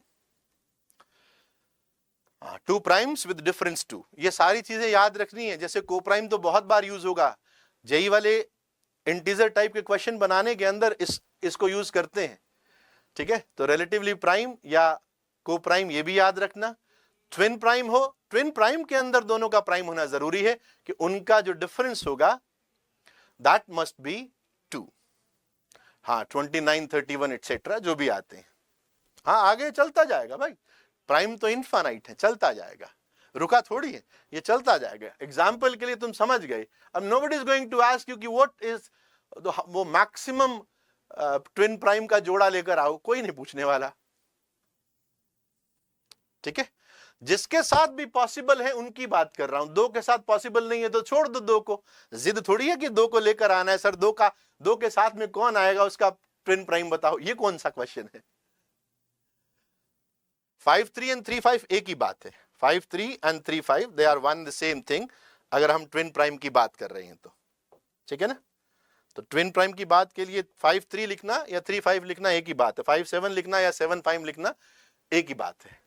2 primes with difference 2। ये सारी चीजें याद रखनी है। जैसे को प्राइम तो बहुत बार यूज होगा, जेई वाले इंटीजर टाइप के क्वेश्चन बनाने के अंदर इसको यूज करते हैं। ठीक है? तो रिलेटिवली प्राइम या को प्राइम ये भी याद रखना। ट्विन प्राइम हो, ट्विन प्राइम के अंदर दोनों का प्राइम होना जरूरी है कि उनका जो डिफरेंस होगा दैट मस्ट बी 2। हाँ 29 31 एटसेट्रा जो भी आते हैं। हाँ आगे चलता जाएगा भाई, प्राइम तो इनफाइनाइट है, चलता जाएगा, रुका थोड़ी है, ये चलता जाएगा। एग्जाम्पल के लिए तुम समझ गए। अब nobody is going to ask you कि व्हाट इज वो मैक्सिमम ट्विन प्राइम का जोड़ा लेकर आओ, कोई नहीं पूछने वाला। ठीक है? जिसके साथ भी पॉसिबल है उनकी बात कर रहा हूं। दो के साथ पॉसिबल नहीं है तो छोड़ दो दो को। जिद थोड़ी है कि दो को लेकर आना है। सर दो के साथ में कौन आएगा, उसका ट्विन प्राइम बताओ, ये कौन सा क्वेश्चन है? 5 3 and 3 5 एक ही बात है। 5 3 and 3 5 they are one the same thing, अगर हम ट्विन प्राइम की बात कर रहे हैं तो। ठीक है ना? तो ट्विन प्राइम की बात के लिए 5 3 लिखना या 3 5 लिखना एक ही बात है, 5 7 लिखना या 7 5 लिखना एक ही बात है।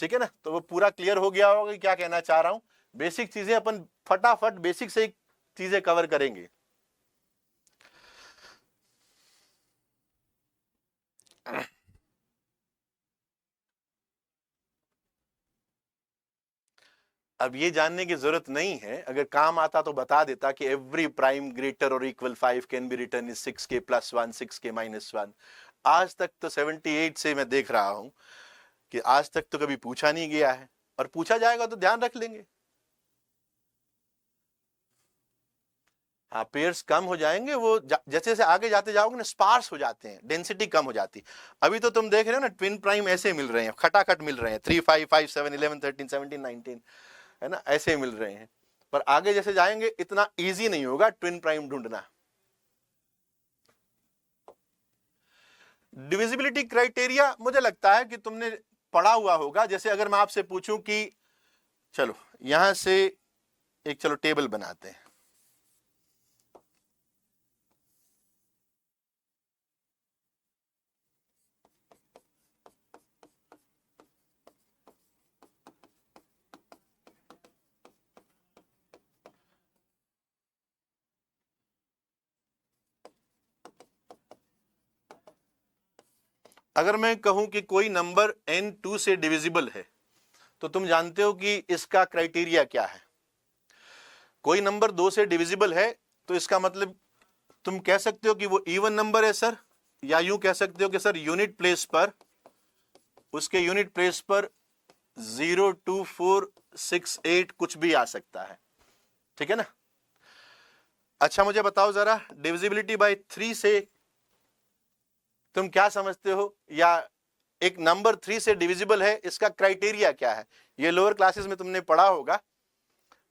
ठीक है ना? तो वो पूरा क्लियर हो गया होगा कि क्या कहना चाह रहा हूं। बेसिक चीजें अपन फटाफट बेसिक से चीजें कवर करेंगे। अब ये जानने की जरूरत नहीं है, अगर काम आता तो बता देता कि एवरी प्राइम ग्रेटर और equal 5 can be written is 6k + 1 6k - 1। आज तक तो 78 से मैं देख रहा हूं कि आज तक तो कभी पूछा नहीं गया है, और पूछा जाएगा तो ध्यान रख लेंगे। हाँ, पेयर्स कम हो जाएंगे, वो जैसे जैसे आगे जाते जाओगे ना स्पार्स हो जाते हैं, डेंसिटी कम हो जाती। अभी तो तुम देख रहे हो ना ट्विन प्राइम ऐसे मिल रहे हैं, खटाखट मिल रहे हैं, 3 5 5 7 11 13 17 19, है ना, ऐसे मिल रहे हैं। पर आगे जैसे जाएंगे इतना इजी नहीं होगा ट्विन प्राइम ढूंढना। डिविजिबिलिटी क्राइटेरिया मुझे लगता है कि तुमने पढ़ा हुआ होगा। जैसे अगर मैं आपसे पूछूं कि चलो यहां से एक चलो टेबल बनाते हैं, अगर मैं कहूं कि कोई नंबर n 2 से डिविजिबल है, तो तुम जानते हो कि इसका क्राइटेरिया क्या है। कोई नंबर 2 से डिविजिबल है तो इसका मतलब तुम कह सकते हो कि वो इवन नंबर है सर, या यूं कह सकते हो कि सर यूनिट प्लेस पर, उसके यूनिट प्लेस पर 0 2 4 6 8 कुछ भी आ सकता है, ठीक है ना। अच्छा मुझे बताओ जरा, डिविजिबिलिटी बाय 3 से तुम क्या समझते हो, या एक नंबर 3 से डिविजिबल है इसका क्राइटेरिया क्या है। ये लोअर क्लासेस में तुमने पढ़ा होगा,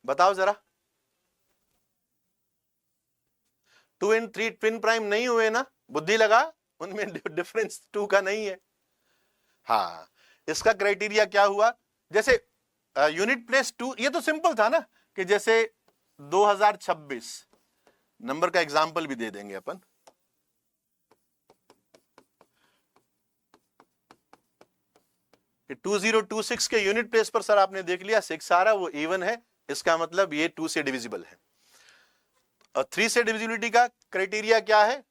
बताओ जरा। 2 एंड 3 ट्विन प्राइम नहीं हुए ना, बुद्धि लगा, उनमें डिफरेंस 2 का नहीं है। हाँ, इसका क्राइटेरिया क्या हुआ, जैसे यूनिट प्लेस 2, ये तो सिंपल था ना, कि जैसे 2026 नंबर का एग्जाम्पल भी दे देंगे अपन। कि 2026 के यूनिट प्लेस पर सर आपने देख लिया 6 आ रहा, वो इवन है, इसका मतलब ये 2 से डिविजिबल है। और 3 से डिविजिबिलिटी का क्राइटेरिया क्या है,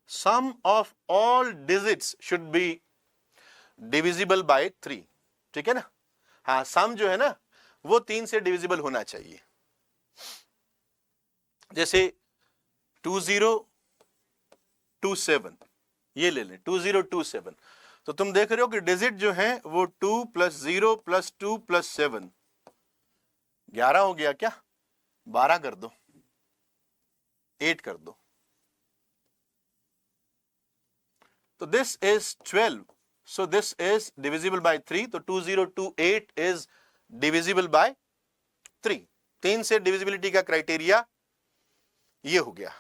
sum of all digits should be divisible by 3, ठीक है ना। हाँ, सम जो है ना वो 3 से डिविजिबल होना चाहिए। जैसे 2027 ये ले लें, 2027, तो तुम देख रहे हो कि डिजिट जो है वो 2 + 0 + 2 + 7 11 हो गया क्या, 12 कर दो, 8 कर दो, तो this is 12, so this is divisible by 3, तो 2028 is divisible by 3। 3 से डिविजिबिलिटी का क्राइटेरिया ये हो गया।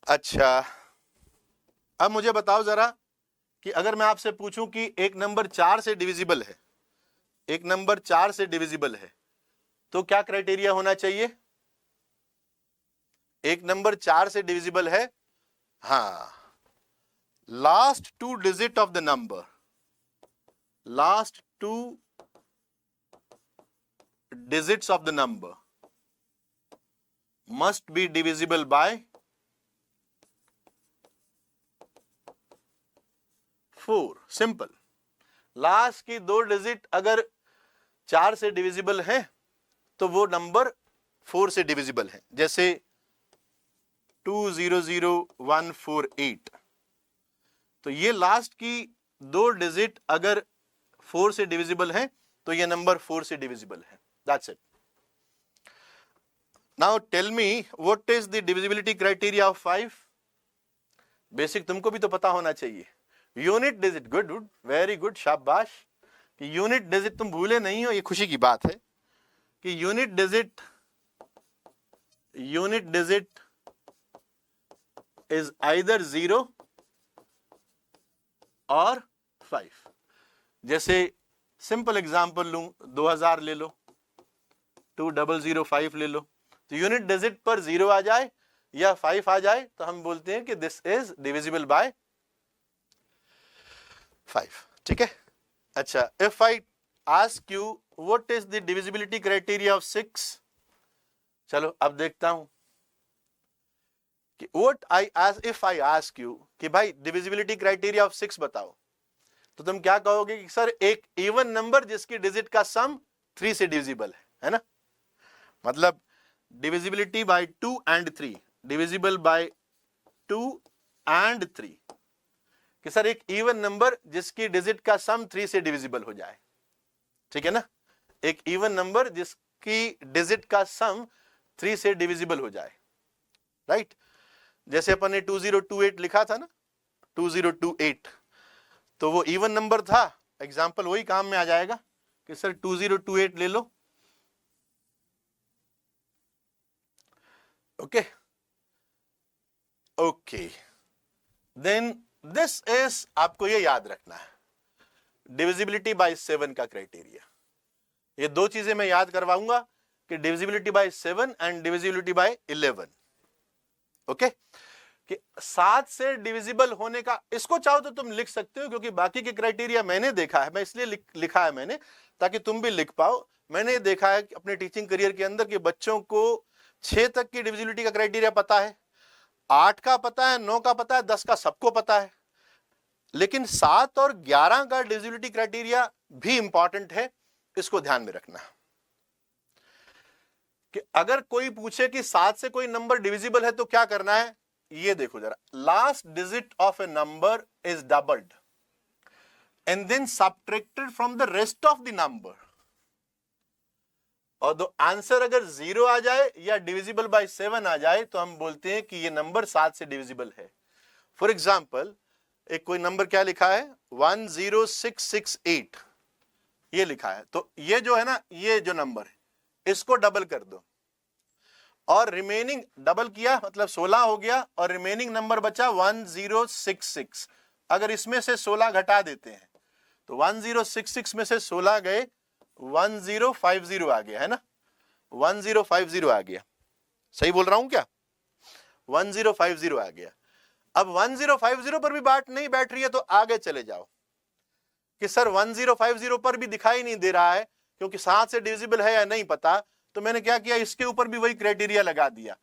अच्छा अब मुझे बताओ जरा कि अगर मैं आपसे पूछूं कि एक नंबर 4 से डिविजिबल है, एक नंबर 4 से डिविजिबल है, तो क्या क्राइटेरिया होना चाहिए। एक नंबर 4 से डिविजिबल है, हाँ, last 2 digit of the number, last 2 digits of the number must be divisible by 4। Simple, last की 2 डिजिट अगर 4 से डिविजिबल है तो वो नंबर 4 से डिविजिबल है। जैसे 200148, तो ये लास्ट की 2 डिजिट अगर 4 से डिविजिबल है तो ये नंबर 4 से डिविजिबल है। That's it. Now tell me what is the divisibility criteria of 5। Basic तुमको भी तो पता होना चाहिए। Unit digit, good good, very good, शाबाश। कि यूनिट डिजिट तुम भूले नहीं हो, ये खुशी की बात है कि यूनिट डिजिट इज आइदर 0 और 5। जैसे सिंपल एग्जांपल लूं, 2000 ले लो, 2005 ले लो, तो यूनिट डिजिट पर 0 आ जाए या 5 आ जाए तो हम बोलते हैं कि दिस इज डिविजिबल बाय 5, ठीक है। अच्छा, if I ask you what is the divisibility criteria of 6, चलो अब देखता हूं कि इफ आई आस्क यू कि भाई डिविजिबिलिटी क्राइटेरिया ऑफ 6 बताओ, तो तुम क्या कहोगे कि सर एक इवन नंबर जिसकी डिजिट का सम 3 से डिविजिबल है ना। मतलब divisibility bye 2 and 3, divisible by 2 and 3, कि सर एक इवन नंबर जिसकी डिजिट का सम 3 से डिविजिबल हो जाए, ठीक है ना, एक इवन नंबर जिसकी डिजिट का सम 3 से डिविजिबल हो जाए, राइट। जैसे अपन ने 2028 लिखा था ना, 2028, तो वो इवन नंबर था, एग्जाम्पल वही काम में आ जाएगा कि सर 2028 ले लो, okay okay. Then this is, आपको ये याद रखना है, डिविजिबिलिटी बाय 7 का क्राइटेरिया। ये दो चीजें मैं याद करवाऊंगा कि divisibility bye 7 and divisibility bye 11, okay. कि 7 से डिविजिबल होने का, इसको चाहो तो तुम लिख सकते हो, क्योंकि बाकी के क्राइटेरिया मैंने देखा है, मैं इसलिए लिखा है मैंने ताकि तुम भी लिख पाओ। मैंने देखा है अपने टीचिंग करियर के अंदर कि बच्चों को 6 तक की डिविजिबिलिटी का क्राइटेरिया पता है, 8 का पता है, 9 का पता है, 10 का सबको पता है, लेकिन 7 और 11 का डिविजिबिलिटी क्राइटेरिया भी इंपॉर्टेंट है, इसको ध्यान में रखना। कि अगर कोई पूछे कि 7 से कोई नंबर डिविजिबल है तो क्या करना है, ये देखो जरा, last digit of a number is doubled and then subtracted from the rest of the number, और दो आंसर अगर 0 आ जाए या डिविजिबल बाय 7 आ जाए तो हम बोलते हैं कि ये नंबर 7 से डिविजिबल है। फॉर एग्जाम्पल, एक कोई नंबर क्या लिखा है, 10668 ये लिखा है, तो ये जो है ना, ये जो नंबर है इसको डबल कर दो, और रिमेनिंग डबल किया मतलब 16 हो गया, और रिमेनिंग नंबर बचा 1066। अगर इसमें से 16 घटा देते हैं तो 1066 में से 16 गए, 1050 आ गया, है ना, 1050 आ गया, सही बोल रहा हूं क्या, 1050 आ गया। अब 1050 पर भी बात नहीं बैठ रही है तो आगे चले जाओ कि सर 1050 पर भी दिखाई नहीं दे रहा है, क्योंकि 7 से डिविजिबल है या नहीं पता, तो मैंने क्या किया, इसके ऊपर भी वही क्राइटेरिया लगा दिया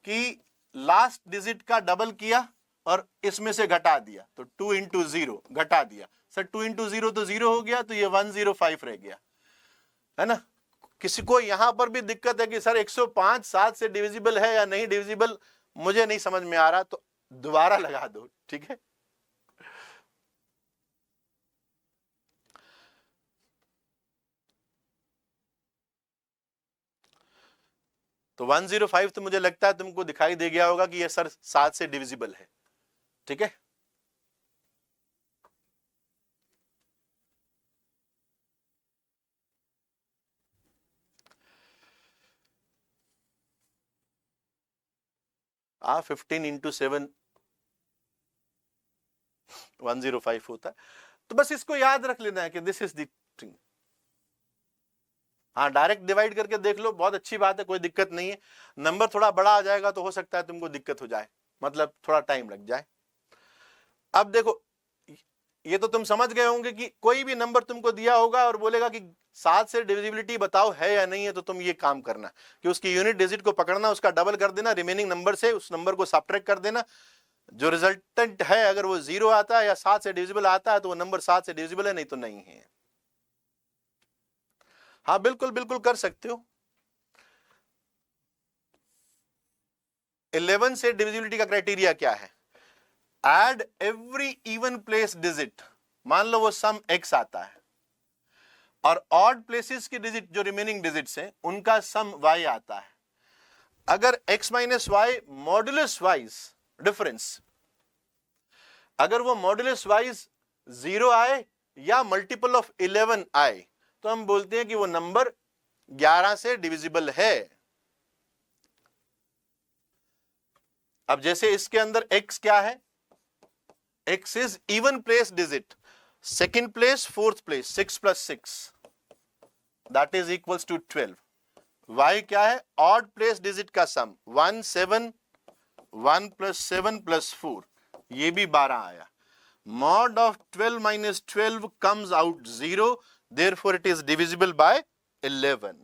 कि लास्ट डिजिट का डबल किया और इसमें से घटा दिया, तो 2 into 0 घटा दिया, सर 2 into 0 तो 0 हो गया, तो ये 105 रह गया, है ना। किसी को यहां पर भी दिक्कत है कि सर 105 7 से डिविजिबल है या नहीं डिविजिबल, मुझे नहीं समझ में आ रहा, तो दोबारा लगा दो, ठीक है। तो 105 तो मुझे लगता है तुमको दिखाई दे गया होगा कि ये सर 7 से डिविजिबल है, ठीक है। आ 15 into 7 105 होता है, तो बस इसको याद रख लेना है कि दिस इज द थिंग। हाँ, डायरेक्ट डिवाइड करके देख लो, बहुत अच्छी बात है, कोई दिक्कत नहीं है। नंबर थोड़ा बड़ा आ जाएगा तो हो सकता है तुमको दिक्कत हो जाए, मतलब थोड़ा टाइम लग जाए। अब देखो, ये तो तुम समझ गए होंगे कि कोई भी नंबर तुमको दिया होगा और बोलेगा कि 7 से डिविजिबिलिटी बताओ है या नहीं है, तो तुम ये काम करना कि उसकी यूनिट डिजिट को पकड़ना, उसका डबल कर देना, रिमेनिंग नंबर से उस नंबर को सबट्रैक्ट कर देना, जो रिजल्टेंट है अगर वो 0 आता है या 7 से डिविजिबल आता है तो वो नंबर 7 से डिविजिबल है, नहीं तो नहीं है। हाँ बिल्कुल बिल्कुल कर सकते हो। 11 से डिविजिबिलिटी का क्राइटेरिया क्या है, add every even place digit, मान लो वो सम x आता है और ऑड प्लेसेस की डिजिट जो रिमेनिंग डिजिट्स हैं उनका सम y आता है। अगर x minus y modulus wise difference, अगर वो मॉड्यूलस वाइज 0 आए या मल्टीपल ऑफ 11 आए तो हम बोलते हैं कि वो नंबर 11 से डिविजिबल है। अब जैसे इसके अंदर x क्या है, x is even place digit, second place fourth place, 6 plus 6 that is equals to 12। y क्या है, ऑड प्लेस डिजिट का सम 1 7, 1 plus 7 plus 4, ये भी 12 आया। Mod of 12 minus 12 comes out 0, therefore it is divisible by 11.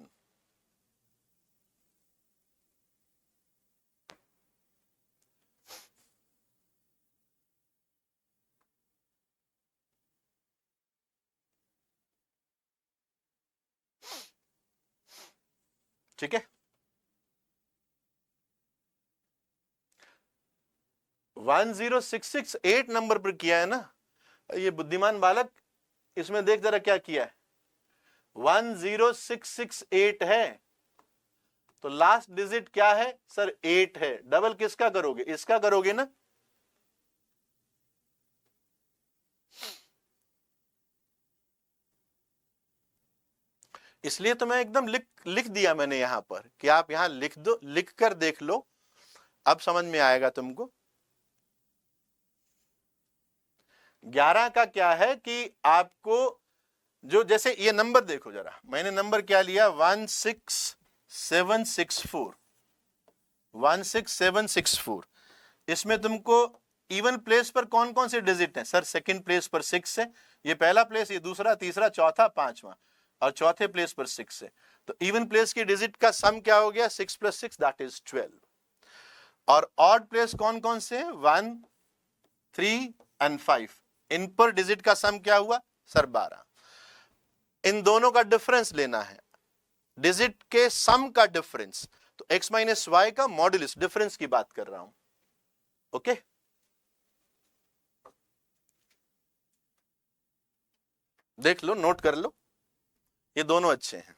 ठीक है, 10668 नंबर पर किया है ना। ये बुद्धिमान बालक, इसमें देख जरा क्या किया है, 10668 है, तो लास्ट डिजिट क्या है सर, 8 है। डबल किसका करोगे, इसका करोगे ना। इसलिए तो मैं एकदम लिख दिया मैंने यहां पर कि आप यहां लिख दो, लिख कर देख लो, अब समझ में आएगा तुमको। 11 का क्या है कि आपको जो, जैसे ये नंबर देखो जरा, मैंने नंबर क्या लिया, 16764, 16764। इसमें तुमको इवन प्लेस पर कौन कौन से डिजिट हैं सर, सेकंड प्लेस पर 6 है, ये पहला प्लेस, ये दूसरा, तीसरा, चौथा, पांचवा, और चौथे प्लेस पर 6 है। तो इवन प्लेस की डिजिट का सम क्या हो गया, 6 + 6 दैट इज 12। और ऑड प्लेस कौन कौन से हैं, 1, 3 एंड 5, इन पर डिजिट का सम क्या हुआ सर, 12। इन दोनों का डिफरेंस लेना है, डिजिट के सम का डिफरेंस, तो x - y का मॉड्यूलस, डिफरेंस की बात कर रहा हूं। ओके, देख लो, नोट कर लो, ये दोनों अच्छे हैं।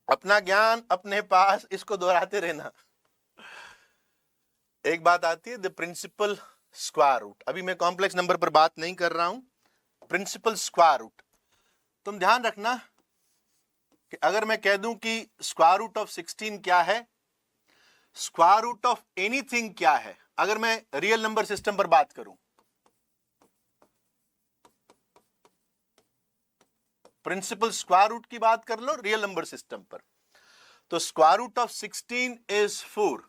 अपना ज्ञान अपने पास, इसको दोहराते रहना। एक बात आती है द प्रिंसिपल स्क्वायर रूट, अभी मैं कॉम्प्लेक्स नंबर पर बात नहीं कर रहा हूं, प्रिंसिपल स्क्वायर रूट। तुम ध्यान रखना कि अगर मैं कह दूं कि स्क्वायर रूट ऑफ 16 क्या है, स्क्वायर रूट ऑफ एनीथिंग क्या है, अगर मैं रियल नंबर सिस्टम पर बात करूं, प्रिंसिपल स्क्वायर रूट की बात कर लो रियल नंबर सिस्टम पर, तो स्क्वायर रूट ऑफ 16 इज 4।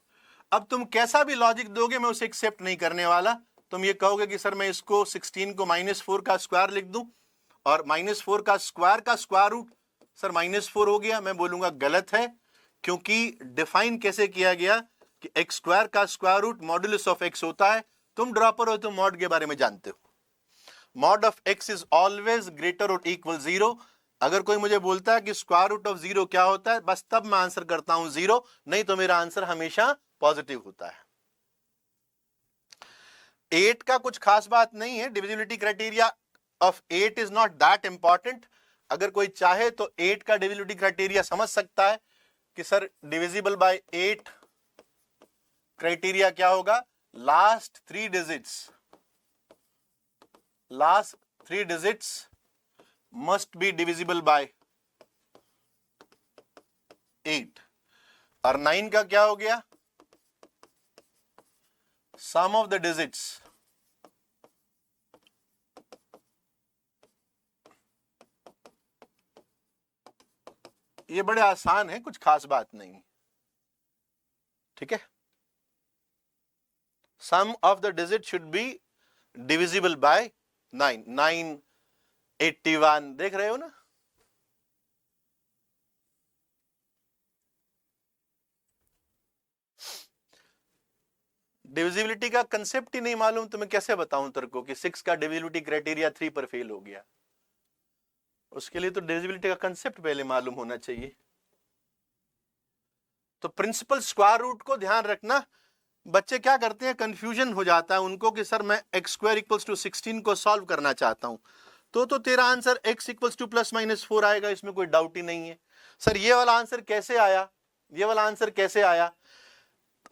अब तुम कैसा भी लॉजिक दोगे मैं उसे एक्सेप्ट नहीं करने वाला। तुम ये कहोगे कि सर मैं इसको 16 को -4 का स्क्वायर लिख दूं, और -4 का स्क्वायर रूट सर -4 हो गया, मैं बोलूंगा गलत है, क्योंकि डिफाइन कैसे किया गया कि x² का square root modulus of x होता है। तुम ड्रॉपर हो तो मॉड के बारे में जानते हो, mod of x is always greater और इक्वल 0। अगर कोई मुझे बोलता है कि स्क्वायर रूट ऑफ 0 क्या होता है, बस तब मैं आंसर करता हूं 0, नहीं तो मेरा आंसर हमेशा पॉजिटिव होता है। 8 का कुछ खास बात नहीं है, divisibility criteria of 8 is not that important. अगर कोई चाहे तो 8 का डिविजिबिलिटी क्राइटेरिया समझ सकता है कि सर डिविजिबल बाय 8 क्राइटेरिया क्या होगा, last 3 digits must be divisible by 8। और 9 का क्या हो गया, sum of the digits ये बड़े आसान है, कुछ खास बात नहीं, ठीक है। sum of the digit should be divisible by 9, 981, देख रहे हो ना। डिविजिबिलिटी का कंसेप्ट ही नहीं मालूम तो मैं कैसे बताऊं तेरे को कि 6 का डिविजिबिलिटी क्राइटेरिया 3 पर फेल हो गया। उसके लिए तो डिविजिबिलिटी का कंसेप्ट पहले मालूम होना चाहिए। तो प्रिंसिपल स्क्वायर रूट को ध्यान रखना। बच्चे क्या करते हैं, कंफ्यूजन हो जाता है उनको कि सर मैं x² = 16 को सॉल्व करना चाहता हूं, तो तेरा आंसर x = +-4 आएगा, इसमें कोई डाउट ही नहीं है। सर ये वाला आंसर कैसे आया, ये वाला आंसर कैसे आया,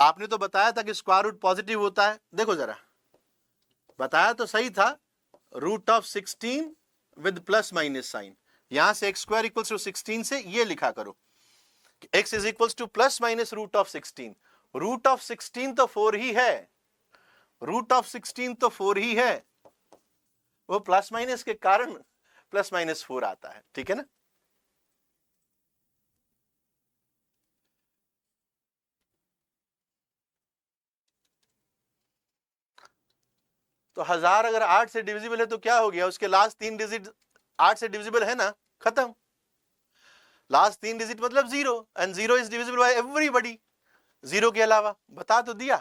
आपने तो बताया था कि स्क्वायर रूट पॉजिटिव होता है। देखो जरा, बताया तो सही था, रूट ऑफ 16 विद +- साइन, यहां से x² = 16 से ये लिखा करो x = +- root of 16। Root of 16 तो 4 ही है, रूट ऑफ 16 तो 4 ही है, वो +- के कारण +-4 आता है, ठीक है ना। तो 1000 अगर 8 से डिविजिबल है तो क्या हो गया, उसके लास्ट 3 डिजिट 8 से डिविजिबल है ना, खत्म। लास्ट 3 डिजिट मतलब 0, and 0 is divisible by everybody, 0 के अलावा। बता तो दिया,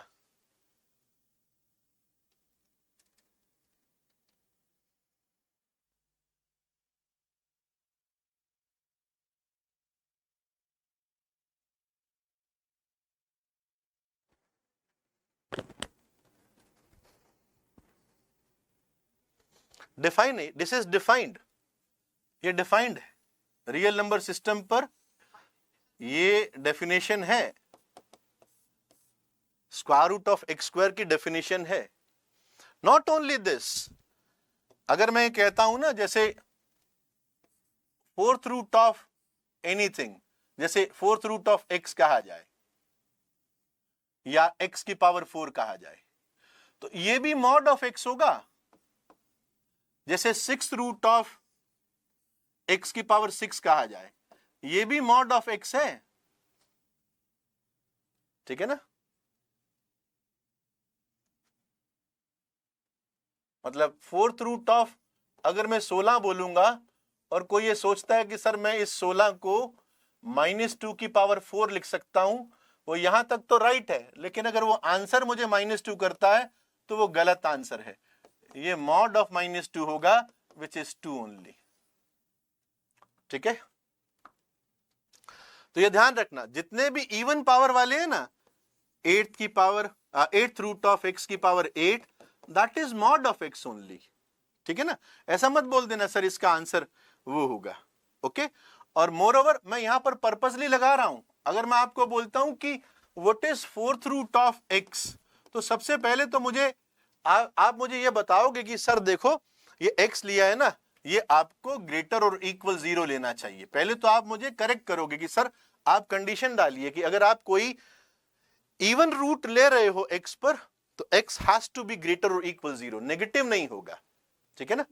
डिफाइन है, दिस इज डिफाइंड, ये डिफाइंड है रियल नंबर सिस्टम पर, ये डेफिनेशन है, square root of x square की डेफिनेशन है। नॉट ओनली दिस, अगर मैं कहता हूं ना जैसे फोर्थ रूट ऑफ एनीथिंग, जैसे फोर्थ रूट ऑफ एक्स कहा जाए या एक्स की पावर 4 कहा जाए, तो ये भी मॉड ऑफ एक्स होगा। जैसे सिक्स रूट ऑफ एक्स की पावर 6 कहा जाए, ये भी मॉड ऑफ एक्स है, ठीक है ना। मतलब फोर्थ रूट ऑफ, अगर मैं 16 बोलूंगा और कोई ये सोचता है कि सर मैं इस 16 को -2 की पावर 4 लिख सकता हूं, वो यहां तक तो राइट है, लेकिन अगर वो आंसर मुझे -2 करता है तो वो गलत आंसर है। ये मॉड ऑफ -2 होगा विच इज 2 ओनली, ठीक है। तो ये ध्यान रखना, जितने भी इवन पावर वाले हैं ना, 8 की power 8th root of X की power 8, that is mod of X only, ठीक है ना। ऐसा मत बोल देना सर इसका आंसर वो होगा, ओके। और मोर ओवर मैं यहां पर पर्पसली लगा रहा हूं, अगर मैं आपको बोलता हूं कि what is fourth root of x, तो सबसे पहले तो मुझे आप मुझे ये बताओगे कि सर देखो ये एक्स लिया है ना, ये आपको ग्रेटर और इक्वल 0 लेना चाहिए। पहले तो आप मुझे करेक्ट करोगे कि सर आप कंडीशन डालिए कि अगर आप कोई इवन रूट ले रहे हो एक्स पर, तो x has to be greater और इक्वल 0, नेगेटिव नहीं होगा, ठीक है ना।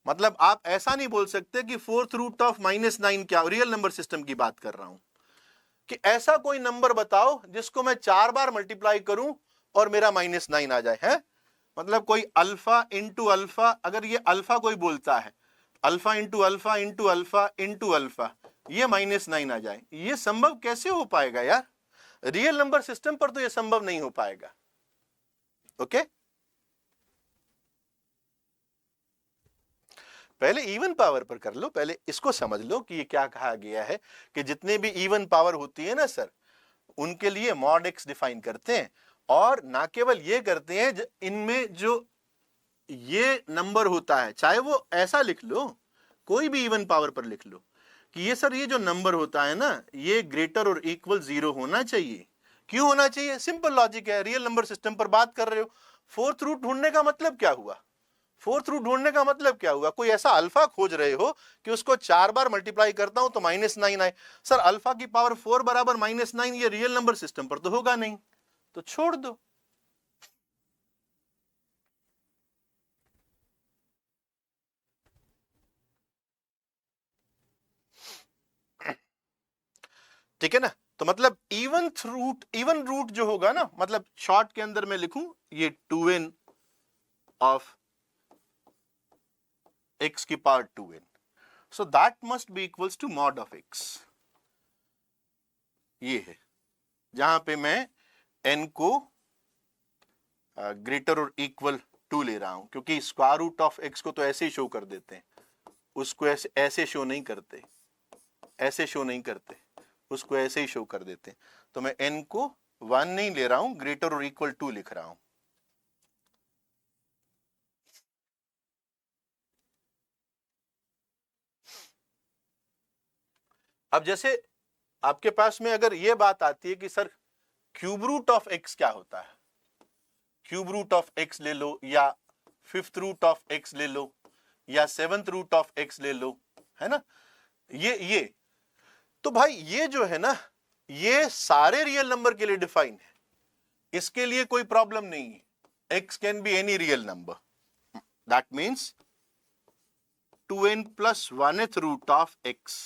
मतलब आप ऐसा नहीं बोल सकते कि फोर्थ रूट ऑफ -9 क्या, रियल नंबर सिस्टम की बात कर रहा हूं, कि ऐसा कोई नंबर बताओ जिसको मैं 4 बार मल्टीप्लाई करूं और मेरा -9 आ जाए, है। मतलब कोई अल्फा इंटू अल्फा, अगर ये अल्फा कोई बोलता है, alpha into alpha into alpha into alpha, ये -9 आ जाए, ये संभव कैसे हो पाएगा यार, रियल नंबर सिस्टम पर तो ये संभव नहीं हो पाएगा, ओके। पहले इवन पावर पर कर लो, पहले इसको समझ लो कि ये क्या कहा गया है, कि जितने भी इवन पावर होती है ना सर, उनके लिए मॉड एक्स डिफाइन करते हैं। और ना केवल ये करते हैं, इनमें जो ये नंबर होता है, चाहे वो ऐसा लिख लो, कोई भी इवन पावर पर लिख लो कि ये सर ये जो नंबर होता है ना, ये ग्रेटर और इक्वल 0 होना चाहिए। क्यों होना चाहिए? सिंपल लॉजिक है, रियल नंबर सिस्टम पर बात कर रहे हो। फोर्थ रूट ढूंढने का मतलब क्या हुआ? फोर्थ रूट ढूंढने का मतलब क्या हुआ? कोई ऐसा अल्फा खोज रहे हो कि उसको 4 बार मल्टीप्लाई करता हूं तो -9 आए। सर अल्फा की पावर 4 बराबर -9, ये रियल नंबर सिस्टम पर तो होगा नहीं, तो छोड़ दो। ठीक है ना। तो मतलब इवन रूट जो होगा ना, मतलब शॉर्ट के अंदर मैं लिखूं ये 2n ऑफ x की power 2n, so that must be equals to mod of x। ये है जहां पे मैं n को ग्रेटर और इक्वल 2 ले रहा हूं, क्योंकि स्क्वायर रूट ऑफ x को तो ऐसे ही शो कर देते हैं, उसको ऐसे शो नहीं करते, ऐसे शो नहीं करते, उसको ऐसे ही शो कर देते हैं। तो मैं n को 1 नहीं ले रहा हूं, ग्रेटर और इक्वल 2 लिख रहा हूं। अब जैसे आपके पास में अगर ये बात आती है कि sir cube root of x क्या होता है, क्यूब रूट ऑफ एक्स ले लो, या फिफ्थ रूट ऑफ एक्स ले लो, या सेवंथ रूट ऑफ एक्स ले लो, है ना। ये तो भाई ये जो है ना, ये सारे रियल नंबर के लिए डिफाइन है, इसके लिए कोई प्रॉब्लम नहीं है। x can be any real number, that means 2n plus 1th root of x,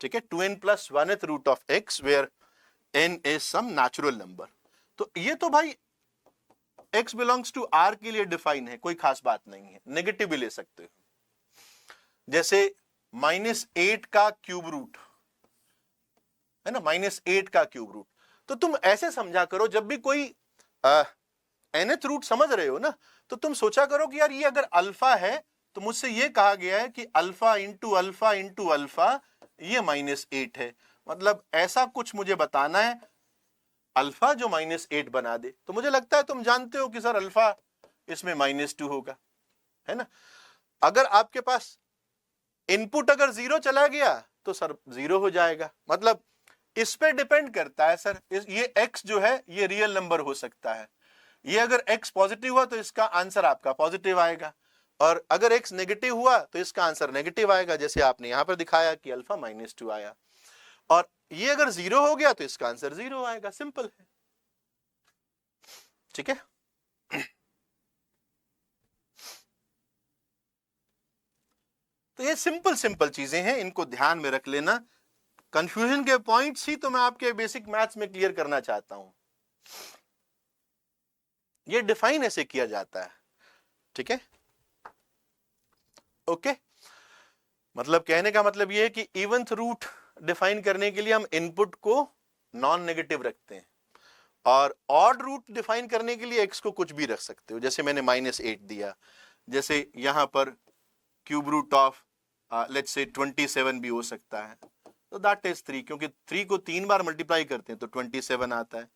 ठीक है, 2n plus 1th root of x where n is some natural number. तो ये तो भाई x बिलोंग्स टू r के लिए डिफाइन है, कोई खास बात नहीं है, नेगेटिव भी ले सकते हो। जैसे -8 का क्यूब रूट है ना, -8 का क्यूब रूट, तो तुम ऐसे समझा करो, जब भी कोई nth रूट समझ रहे हो ना, तो तुम सोचा करो कि यार ये अगर अल्फा है तो मुझसे ये कहा गया है कि alpha into alpha into alpha ये -8 है, मतलब ऐसा कुछ मुझे बताना है अल्फा जो -8 बना दे। तो मुझे लगता है तुम जानते हो कि सर अल्फा इसमें -2 होगा, है ना। अगर आपके पास इनपुट अगर 0 चला गया तो सर 0 हो जाएगा। मतलब इस पे डिपेंड करता है सर, ये x जो है ये रियल नंबर हो सकता है, ये अगर x पॉजिटिव हुआ तो इसका आंसर आपका पॉजिटिव आएगा, और अगर x नेगेटिव हुआ तो इसका आंसर नेगेटिव आएगा, जैसे आपने यहां पर दिखाया कि अल्फा -2 आया। और ये अगर 0 हो गया तो इसका आंसर 0 आएगा, सिंपल है, ठीक है। तो ये सिंपल सिंपल चीजें हैं, इनको ध्यान में रख लेना। कंफ्यूजन के पॉइंट्स ही तो मैं आपके बेसिक मैथ्स में क्लियर करना चाहता हूं। ये डिफाइन ऐसे किया जाता है, ठीक है, ओके। मतलब कहने का मतलब ये है कि इवंथ रूट डिफाइन करने के लिए हम इनपुट को नॉन नेगेटिव रखते हैं, और ऑड रूट डिफाइन करने के लिए x को कुछ भी रख सकते हो, जैसे मैंने -8 दिया, जैसे यहां पर cube root of let's say 27 भी हो सकता है, तो दैट इज 3, क्योंकि 3 को 3 बार मल्टीप्लाई करते हैं तो 27 आता है।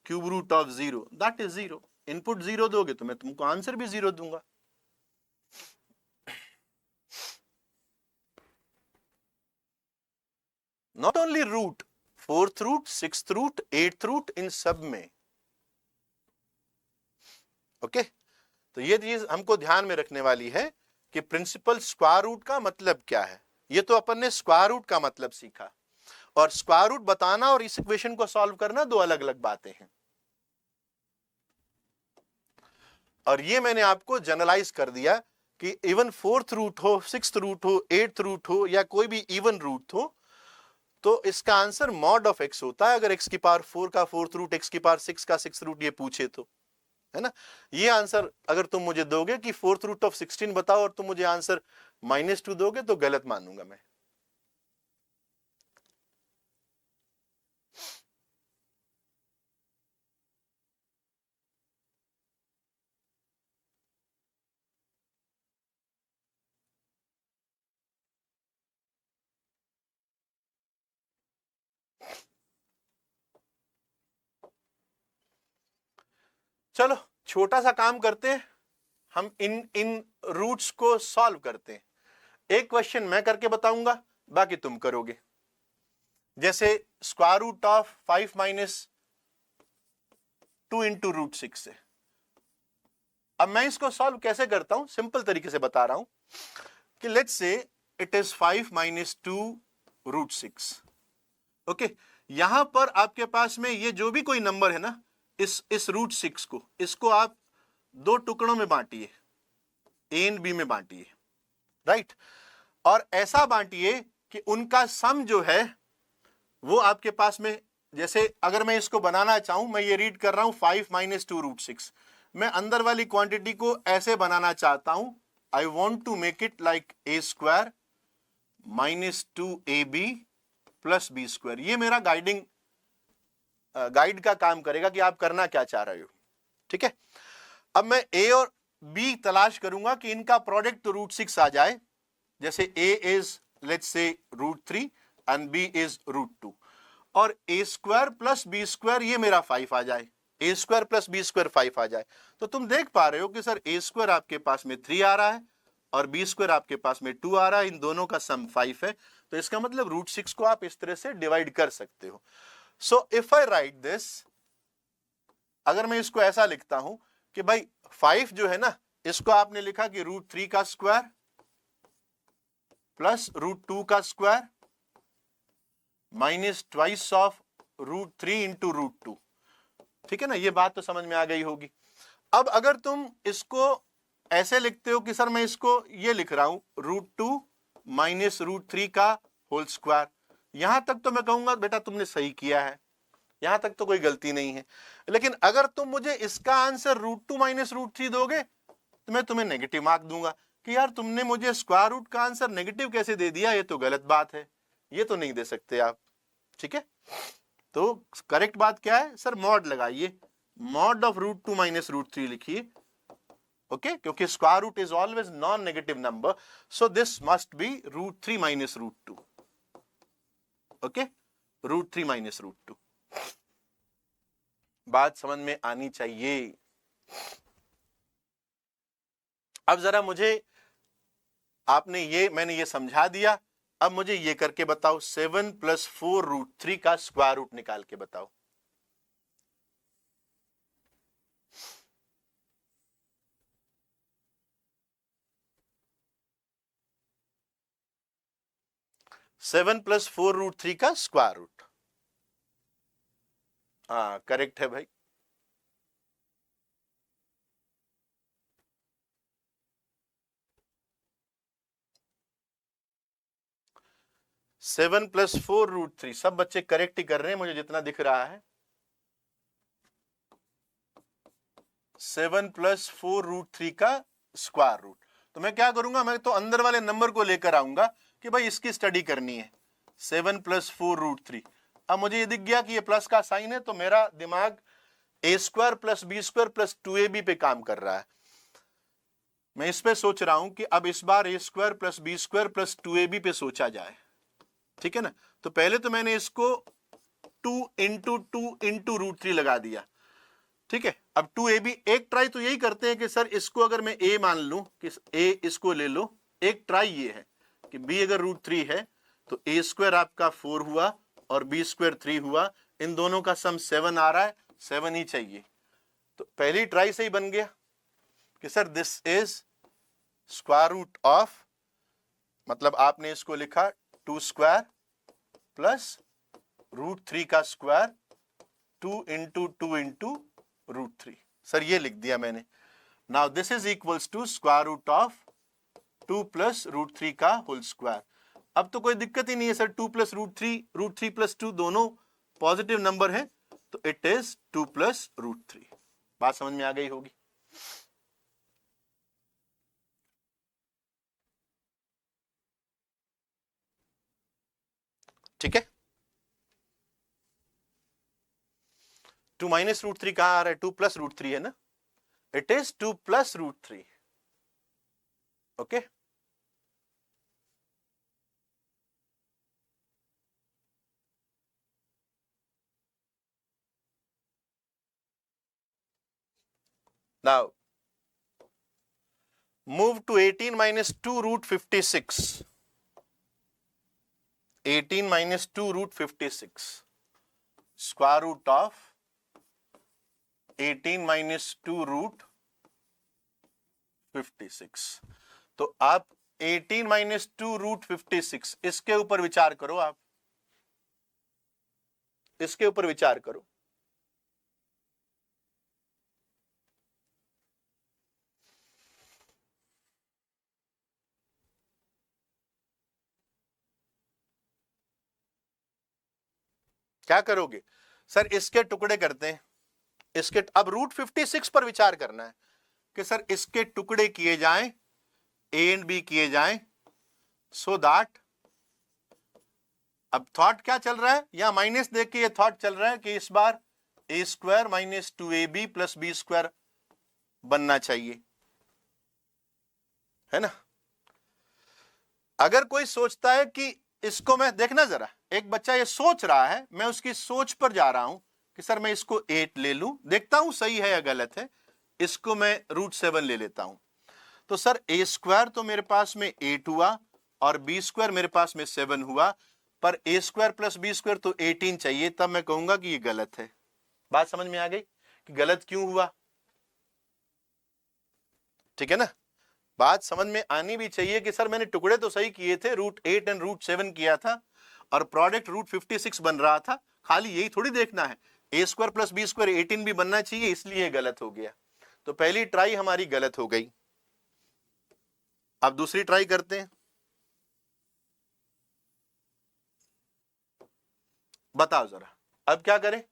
Cube root of 0 that is 0। Input 0 दोगे तो मैं तुमको आंसर भी 0 दूंगा। Not only root, 4th root, 6th root, 8th root, इन सब में, ओके। तो ये चीज हमको ध्यान में रखने वाली है कि प्रिंसिपल स्क्वायर रूट का मतलब क्या है। ये तो अपन ने स्क्वायर रूट का मतलब सीखा, और स्क्वायर रूट बताना और इस इक्वेशन को सॉल्व करना दो अलग अलग बातें हैं। और ये मैंने आपको जनरलाइज कर दिया कि इवन 4th रूट हो, 6th रूट हो, 8th रूट हो, या कोई भी इवन रूट हो, तो इसका आंसर मॉड ऑफ x होता है, अगर x की पावर 4 का 4th रूट, x की पावर 6 का 6th रूट ये पूछे तो, है ना। ये आंसर अगर तुम मुझे दोगे कि 4th रूट ऑफ 16 बताओ और तुम मुझे आंसर -2 दोगे तो गलत मानूंगा मैं। चलो छोटा सा काम करते हैं, हम इन इन रूट्स को सॉल्व करते हैं। एक क्वेश्चन मैं करके बताऊंगा, बाकी तुम करोगे। जैसे स्क्वायर रूट ऑफ 5 - 2 इंटू √6 से। अब मैं इसको सॉल्व कैसे करता हूं, सिंपल तरीके से बता रहा हूं कि let's say it is 5 - 2 √6, okay. यहां पर आपके पास में ये जो भी कोई नंबर है ना, इस √6 को, इसको आप दो टुकड़ों में बांटिए, ए एंड बी में बांटिए, राइट। और ऐसा बांटिए कि उनका सम जो है वो आपके पास में, जैसे अगर मैं इसको बनाना चाहूं, मैं ये रीड कर रहा हूं 5 - 2 √6, मैं अंदर वाली क्वांटिटी को ऐसे बनाना चाहता हूं, I want to make it like a² - 2ab + b²। ये मेरा गाइड का काम करेगा कि आप करना क्या चाह रहे हो, ठीक है। अब मैं a और b तलाश करूंगा कि इनका प्रोडक्ट तो √6 आ जाए, जैसे a is let's say √3 and b is √2, और a² + b² ये मेरा 5 आ जाए, a² + b² 5 आ जाए। तो तुम देख पा रहे हो कि सर a² आपके पास में 3 आ रहा है और b² आपके पास में 2 आ रहा है, इन दोनों का सम 5 है। तो इसका मतलब √6 को आप इस तरह से डिवाइड कर सकते हो। So if I right this, अगर मैं इसको ऐसा लिखता हूं कि भाई 5 जो है ना, इसको आपने लिखा कि √3 का स्क्वायर प्लस √2 का square minus twice of √3 into √2, ठीक है ना। ये बात तो समझ में आ गई होगी। अब अगर तुम इसको ऐसे लिखते हो कि सर मैं इसको ये लिख रहा हूं √2 माइनस √3 का होल स्क्वायर, यहां तक तो मैं कहूंगा बेटा तुमने सही किया है, यहां तक तो कोई गलती नहीं है। लेकिन अगर तुम मुझे इसका आंसर √2 माइनस √3 दोगे तो मैं तुम्हें नेगेटिव मार्क दूंगा कि यार तुमने मुझे स्क्वायर रूट का आंसर नेगेटिव कैसे दे दिया, ये तो गलत बात है, ये तो नहीं दे सकते आप, ठीक है। तो करेक्ट बात क्या है सर, मॉड लगाइए, मॉड ऑफ √2 माइनस √3 लिखिए, ओके, क्योंकि square root is always non negative number, so this must be √3 minus √2, okay, √3 minus √2। बात समझ में आनी चाहिए। अब जरा मुझे मैंने ये समझा दिया, अब मुझे ये करके बताओ 7 + 4√3 का स्क्वायर रूट निकाल के बताओ। सेवन प्लस 4√3 का स्क्वायर रूट। हाँ करेक्ट है भाई। 7 + 4√3, सब बच्चे करेक्ट ही कर रहे हैं मुझे जितना दिख रहा है। 7 + 4√3 का स्क्वायर रूट। तो मैं क्या करूंगा, मैं तो अंदर वाले नंबर को लेकर आऊंगा कि भाई इसकी स्टडी करनी है। 7 + 4√3। अब मुझे ये दिख गया कि ये प्लस का साइन है, तो मेरा दिमाग a² + b² + 2ab पे काम कर रहा है। मैं इस पे सोच रहा हूं कि अब इस बार a² + b² + 2ab पे सोचा जाए, ठीक है ना। तो पहले तो मैंने इसको 2 × 2 × √3 लगा दिया, ठीक है। अब 2ab, एक ट्राई तो यही करते हैं कि सर इसको अगर मैं a मान लूं कि a इसको ले लो, एक ट्राई ये है कि b अगर √3 है तो a² आपका 4 हुआ और b² 3 हुआ, इन दोनों का सम 7 आ रहा है, 7 ही चाहिए। तो पहली ट्राई से ही बन गया कि sir this is square root of, मतलब आपने इसको लिखा 2² + √3 का स्क्वायर 2 × 2 × √3। सर ये लिख दिया मैंने। Now this is equals to square root of 2 + √3 का होल स्क्वायर। अब तो कोई दिक्कत ही नहीं है सर, 2 + √3 + 2 दोनों पॉजिटिव नंबर है, तो इट इज 2 + √3। बात समझ में आ गई होगी। ठीक है। 2 - √3 कहां आ रहा है, 2 + √3 है ना, it is 2 + √3। Okay. Now move to 18 - 2 √56। 18 - 2 √56, square root of 18 - 2 √56। तो आप 18 - 2 √56 इसके ऊपर विचार करो, आप इसके ऊपर विचार करो। क्या करोगे सर, इसके टुकड़े करते हैं, इसके अब √56 पर विचार करना है कि सर इसके टुकड़े किए जाएं, ए एंड बी किए जाएं, सो दैट, अब थॉट क्या चल रहा है, यहां माइनस देख के ये थॉट चल रहा है कि इस बार a² - 2ab + b² बनना चाहिए, है ना। अगर कोई सोचता है कि इसको मैं, देखना जरा, एक बच्चा ये सोच रहा है, मैं उसकी सोच पर जा रहा हूं कि सर मैं इसको 8 ले लूं, देखता हूं सही है या गलत है, इसको मैं √7 ले लेता हूं। तो सर a² तो मेरे पास में 8 हुआ और b² मेरे पास में 7 हुआ, पर a² + b² तो 18 चाहिए, तब मैं कहूंगा कि ये गलत है। बात समझ में आ गई कि गलत क्यों हुआ, ठीक है ना। बात समझ में आनी भी चाहिए कि सर मैंने टुकड़े तो सही किए थे, √8 और √7 किया था और प्रोडक्ट √56 बन रहा था, खाली यही थोड़ी देखना है a² + b² 18 भी बनना चाहिए, इसलिए गलत हो गया। तो पहली ट्राई हमारी गलत हो गई। अब दूसरी ट्राई करते हैं, बताओ जरा अब क्या करें।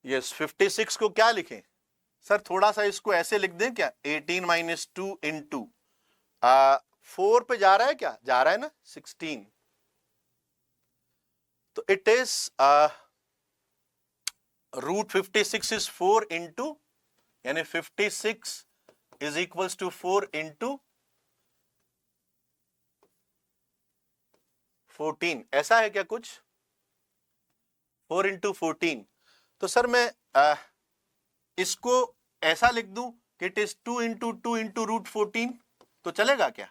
यस, 56 को क्या लिखें सर, थोड़ा सा इसको ऐसे लिख दें क्या, 18 - 2 × 4 पे जा रहा है, क्या जा रहा है ना, 16। तो इट इज √56 इज 4 × यानी 56 इज इक्वल्स टू 4 × 14, ऐसा है क्या कुछ, 4 × 14। तो सर मैं इसको ऐसा लिख दूं कि इट इज 2 × 2 × √14, तो चलेगा क्या?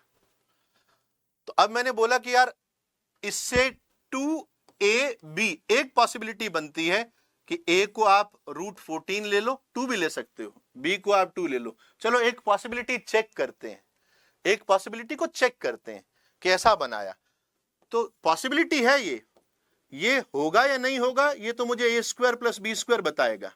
तो अब मैंने बोला कि यार इससे 2ab एक पॉसिबिलिटी बनती है कि a को आप √14 ले लो, 2 भी ले सकते हो, b को आप 2 ले लो। चलो एक पॉसिबिलिटी चेक करते हैं, एक पॉसिबिलिटी को चेक करते हैं कैसा बनाया। तो पॉसिबिलिटी है ये होगा या नहीं होगा ये तो मुझे a² + b² बताएगा।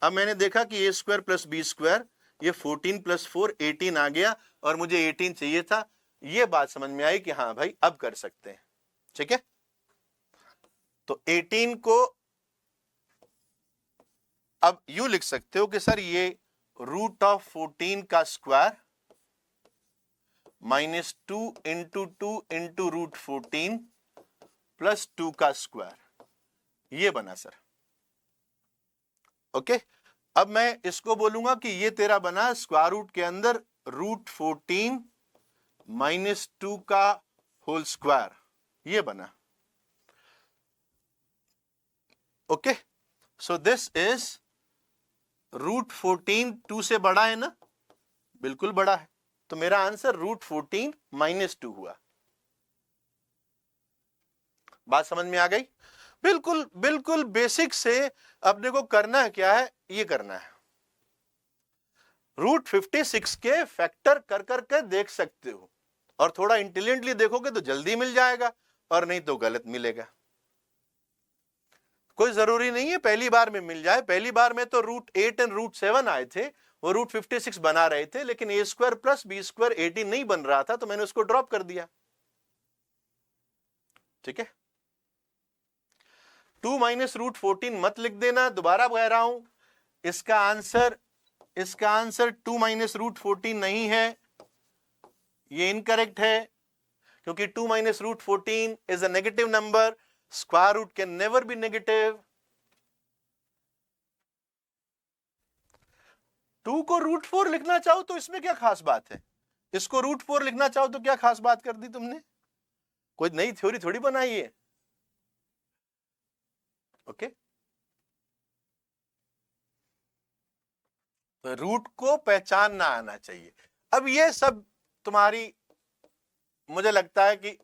अब मैंने देखा कि a² + b², ये 14 + 4 18 आ गया और मुझे 18 चाहिए था। ये बात समझ में आई कि हाँ भाई अब कर सकते हैं, ठीक है। तो 18 को अब यू लिख सकते हो कि सर ये √14 का स्क्वायर -2 × 2 × √14 + 2 का स्क्वायर, ये बना सर। ओके, अब मैं इसको बोलूंगा कि ये तेरा बना स्क्वायर रूट के अंदर √14 - 2 का होल स्क्वायर, ये बना। ओके, सो दिस इज √14 2 से बड़ा है ना? बिल्कुल बड़ा है, तो मेरा आंसर √14 - 2 हुआ। बात समझ में आ गई? बिल्कुल बिल्कुल बेसिक से अपने को करना क्या है, ये करना है। √56 के फैक्टर कर करके देख सकते हो, और थोड़ा इंटेलिजेंटली देखोगे तो जल्दी मिल जाएगा, और नहीं तो गलत मिलेगा। कोई जरूरी नहीं है पहली बार में मिल जाए। पहली बार में तो √8 और √7 आए थे, वो √56 बना रहे थे, लेकिन a² + b² 18 नहीं बन रहा था, तो मैंने उसको ड्रॉप कर दिया। ठीक है, 2 - √14 मत लिख देना, दोबारा कह रहा हूं, इसका आंसर 2 - √14 नहीं है, ये इनकरेक्ट है, क्योंकि 2 - √14 is a negative number, square root can never be negative. 2 को √4 लिखना चाहो तो इसमें क्या खास बात है? इसको √4 लिखना चाहो तो क्या खास बात कर दी तुमने? कोई नई थ्योरी थोड़ी बनाई है। ओके, तो रूट को पहचानना आना चाहिए। अब ये सब तुम्हारी, मुझे लगता है कि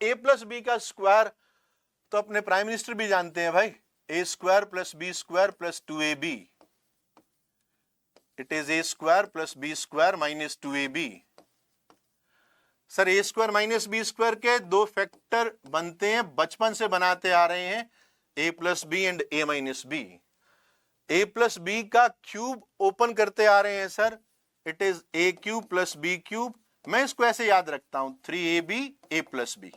a + b का स्क्वायर तो अपने प्राइम मिनिस्टर भी जानते हैं भाई, a² + b² + 2ab, it is a² + b² - 2ab। Sir a² - b² के दो फैक्टर बनते हैं, बचपन से बनाते आ रहे हैं, a + b and a - b। a + b का क्यूब ओपन करते आ रहे हैं sir, it is a³ + b³। मैं इसको ऐसे याद रखता हूं, 3ab a + b।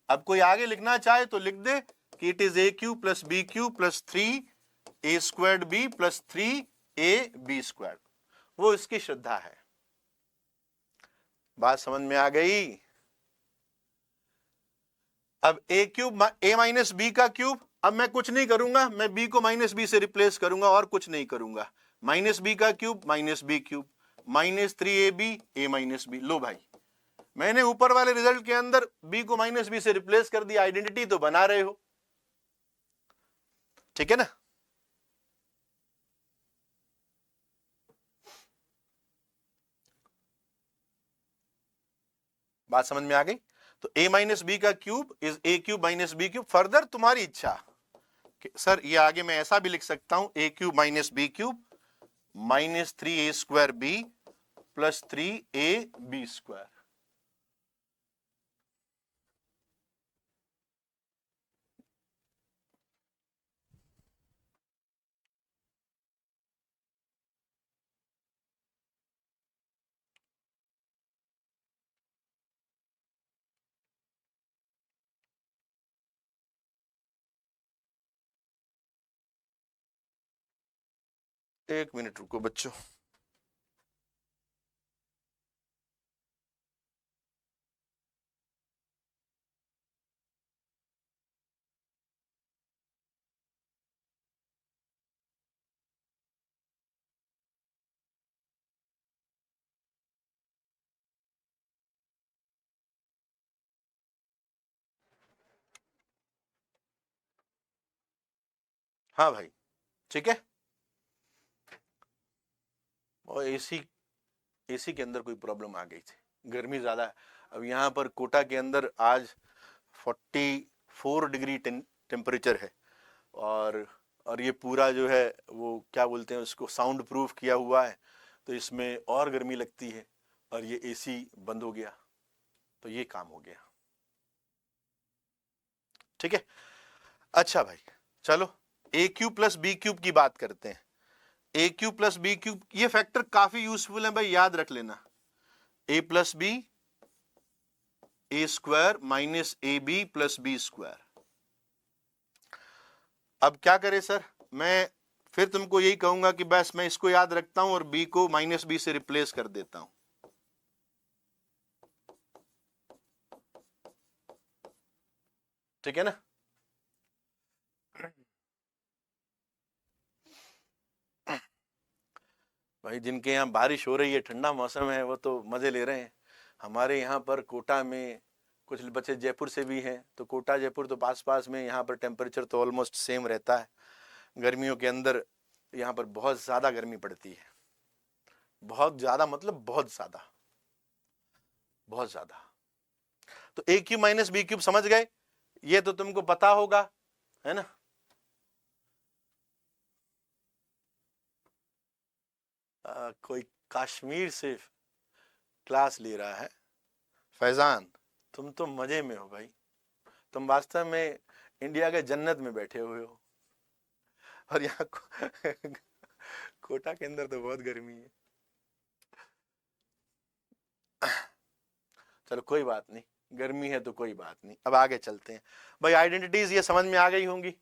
अब कोई आगे लिखना चाहे तो लिख दे कि it is a³ + b³ + 3a² b + 3ab²। वो इसकी श्रद्धा है। बात समझ में आ गई? अब a³ - b का क्यूब, अब मैं कुछ नहीं करूंगा, मैं b को -b से रिप्लेस करूंगा और कुछ नहीं करूंगा। -b का cube -b³ -3ab a - b। लो भाई, मैंने ऊपर वाले रिजल्ट के अंदर b को -b से रिप्लेस कर दिया, आइडेंटिटी तो बना रहे हो, ठीक है ना? बात समझ में आ गई? तो a - b का cube is a³ - b³। Further तुम्हारी इच्छा, सर ये आगे मैं ऐसा भी लिख सकता हूं, a³ - b³ -3a² b + 3ab²। एक मिनट रुको बच्चों। हाँ भाई, ठीक है। और एसी के अंदर कोई प्रॉब्लम आ गई थी, गर्मी ज्यादा है। अब यहाँ पर कोटा के अंदर आज 44 डिग्री टेम्परेचर है, और ये पूरा जो है वो क्या बोलते हैं उसको, साउंड प्रूफ किया हुआ है, तो इसमें और गर्मी लगती है, और ये एसी बंद हो गया तो ये काम हो गया। ठीक है। अच्छा भाई चलो A cube plus B cube की बात करते हैं। A cube plus B cube, ये फैक्टर काफी यूजफुल है भाई, याद रख लेना। A plus B A square minus A B plus B square. अब क्या करें सर, मैं फिर तुमको यही कहूंगा कि बस मैं इसको याद रखता हूं और बी को माइनस बी से रिप्लेस कर देता हूं। ठीक है ना। भाई जिनके यहाँ बारिश हो रही है, ठंडा मौसम है, वो तो मजे ले रहे हैं। हमारे यहाँ पर कोटा में कुछ बच्चे जयपुर से भी हैं, तो कोटा जयपुर तो पास पास में, यहाँ पर टेम्परेचर तो ऑलमोस्ट सेम रहता है। गर्मियों के अंदर यहाँ पर बहुत ज़्यादा गर्मी पड़ती है, बहुत ज़्यादा, मतलब बहुत ज़्यादा, बहुत ज़्यादा। तो ए क्यूब माइनस बी क्यूब समझ गए, ये तो तुमको पता होगा, है ना। कोई कश्मीर से क्लास ले रहा है। फैजान तुम तो मजे में हो भाई, तुम वास्तव में इंडिया के जन्नत में बैठे हुए हो, और यहाँ कोटा के अंदर तो बहुत गर्मी है। चलो कोई बात नहीं, गर्मी है तो कोई बात नहीं। अब आगे चलते हैं भाई। आइडेंटिटीज ये समझ में आ गई होंगी,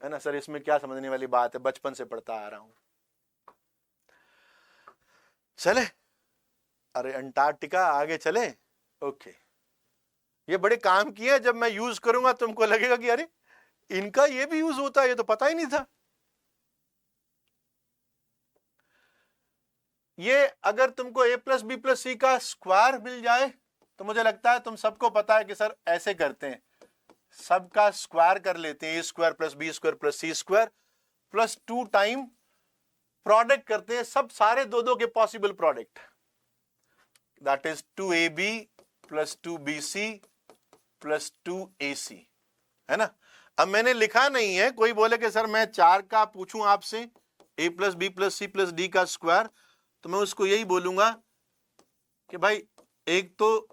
है ना सर, इसमें क्या समझने वाली बात है, बचपन से पढ़ता आ रहा हूं। चले, अरे अंटार्कटिका आगे चले। ओके, ये बड़े काम किए हैं, जब मैं यूज करूंगा तुमको लगेगा कि अरे इनका ये भी यूज होता है, ये तो पता ही नहीं था। ये अगर तुमको a प्लस बी प्लस सी का स्क्वायर मिल जाए तो मुझे लगता है तुम सबको पता है कि सर ऐसे करते हैं, सबका स्क्वायर कर लेते हैं, A square plus B square plus C square plus 2 time product करते हैं सब सारे दो के possible product, that is 2ab plus 2bc plus 2ac, है ना। अब मैंने लिखा नहीं है, कोई बोले कि सर मैं 4 का पूछूं आपसे, a plus b plus c plus d का स्क्वायर, तो मैं उसको यही बोलूंगा कि भाई एक तो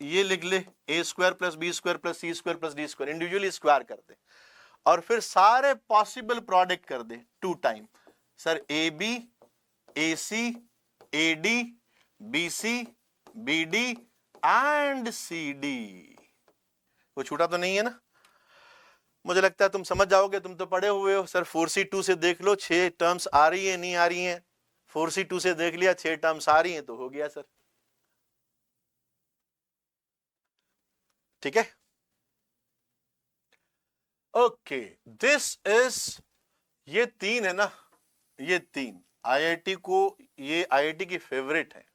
ये लिख ले, A square plus B square plus C square plus D square, individually square कर दे और फिर सारे पॉसिबल प्रोडक्ट कर दे 2 time. Sir A B, A C, A D, B C, B D and C D. वो छूटा तो नहीं है ना। मुझे लगता है तुम समझ जाओगे, तुम तो पढ़े हुए हो। सर 4C2 से देख लो 6 टर्म्स आ रही है नहीं आ रही हैं, 4C2 से देख लिया 6 टर्म्स आ रही हैं तो हो गया सर। ठीक है, ओके, दिस इज, ये 3 है ना, ये 3 आईआईटी को, ये आईआईटी की फेवरेट है।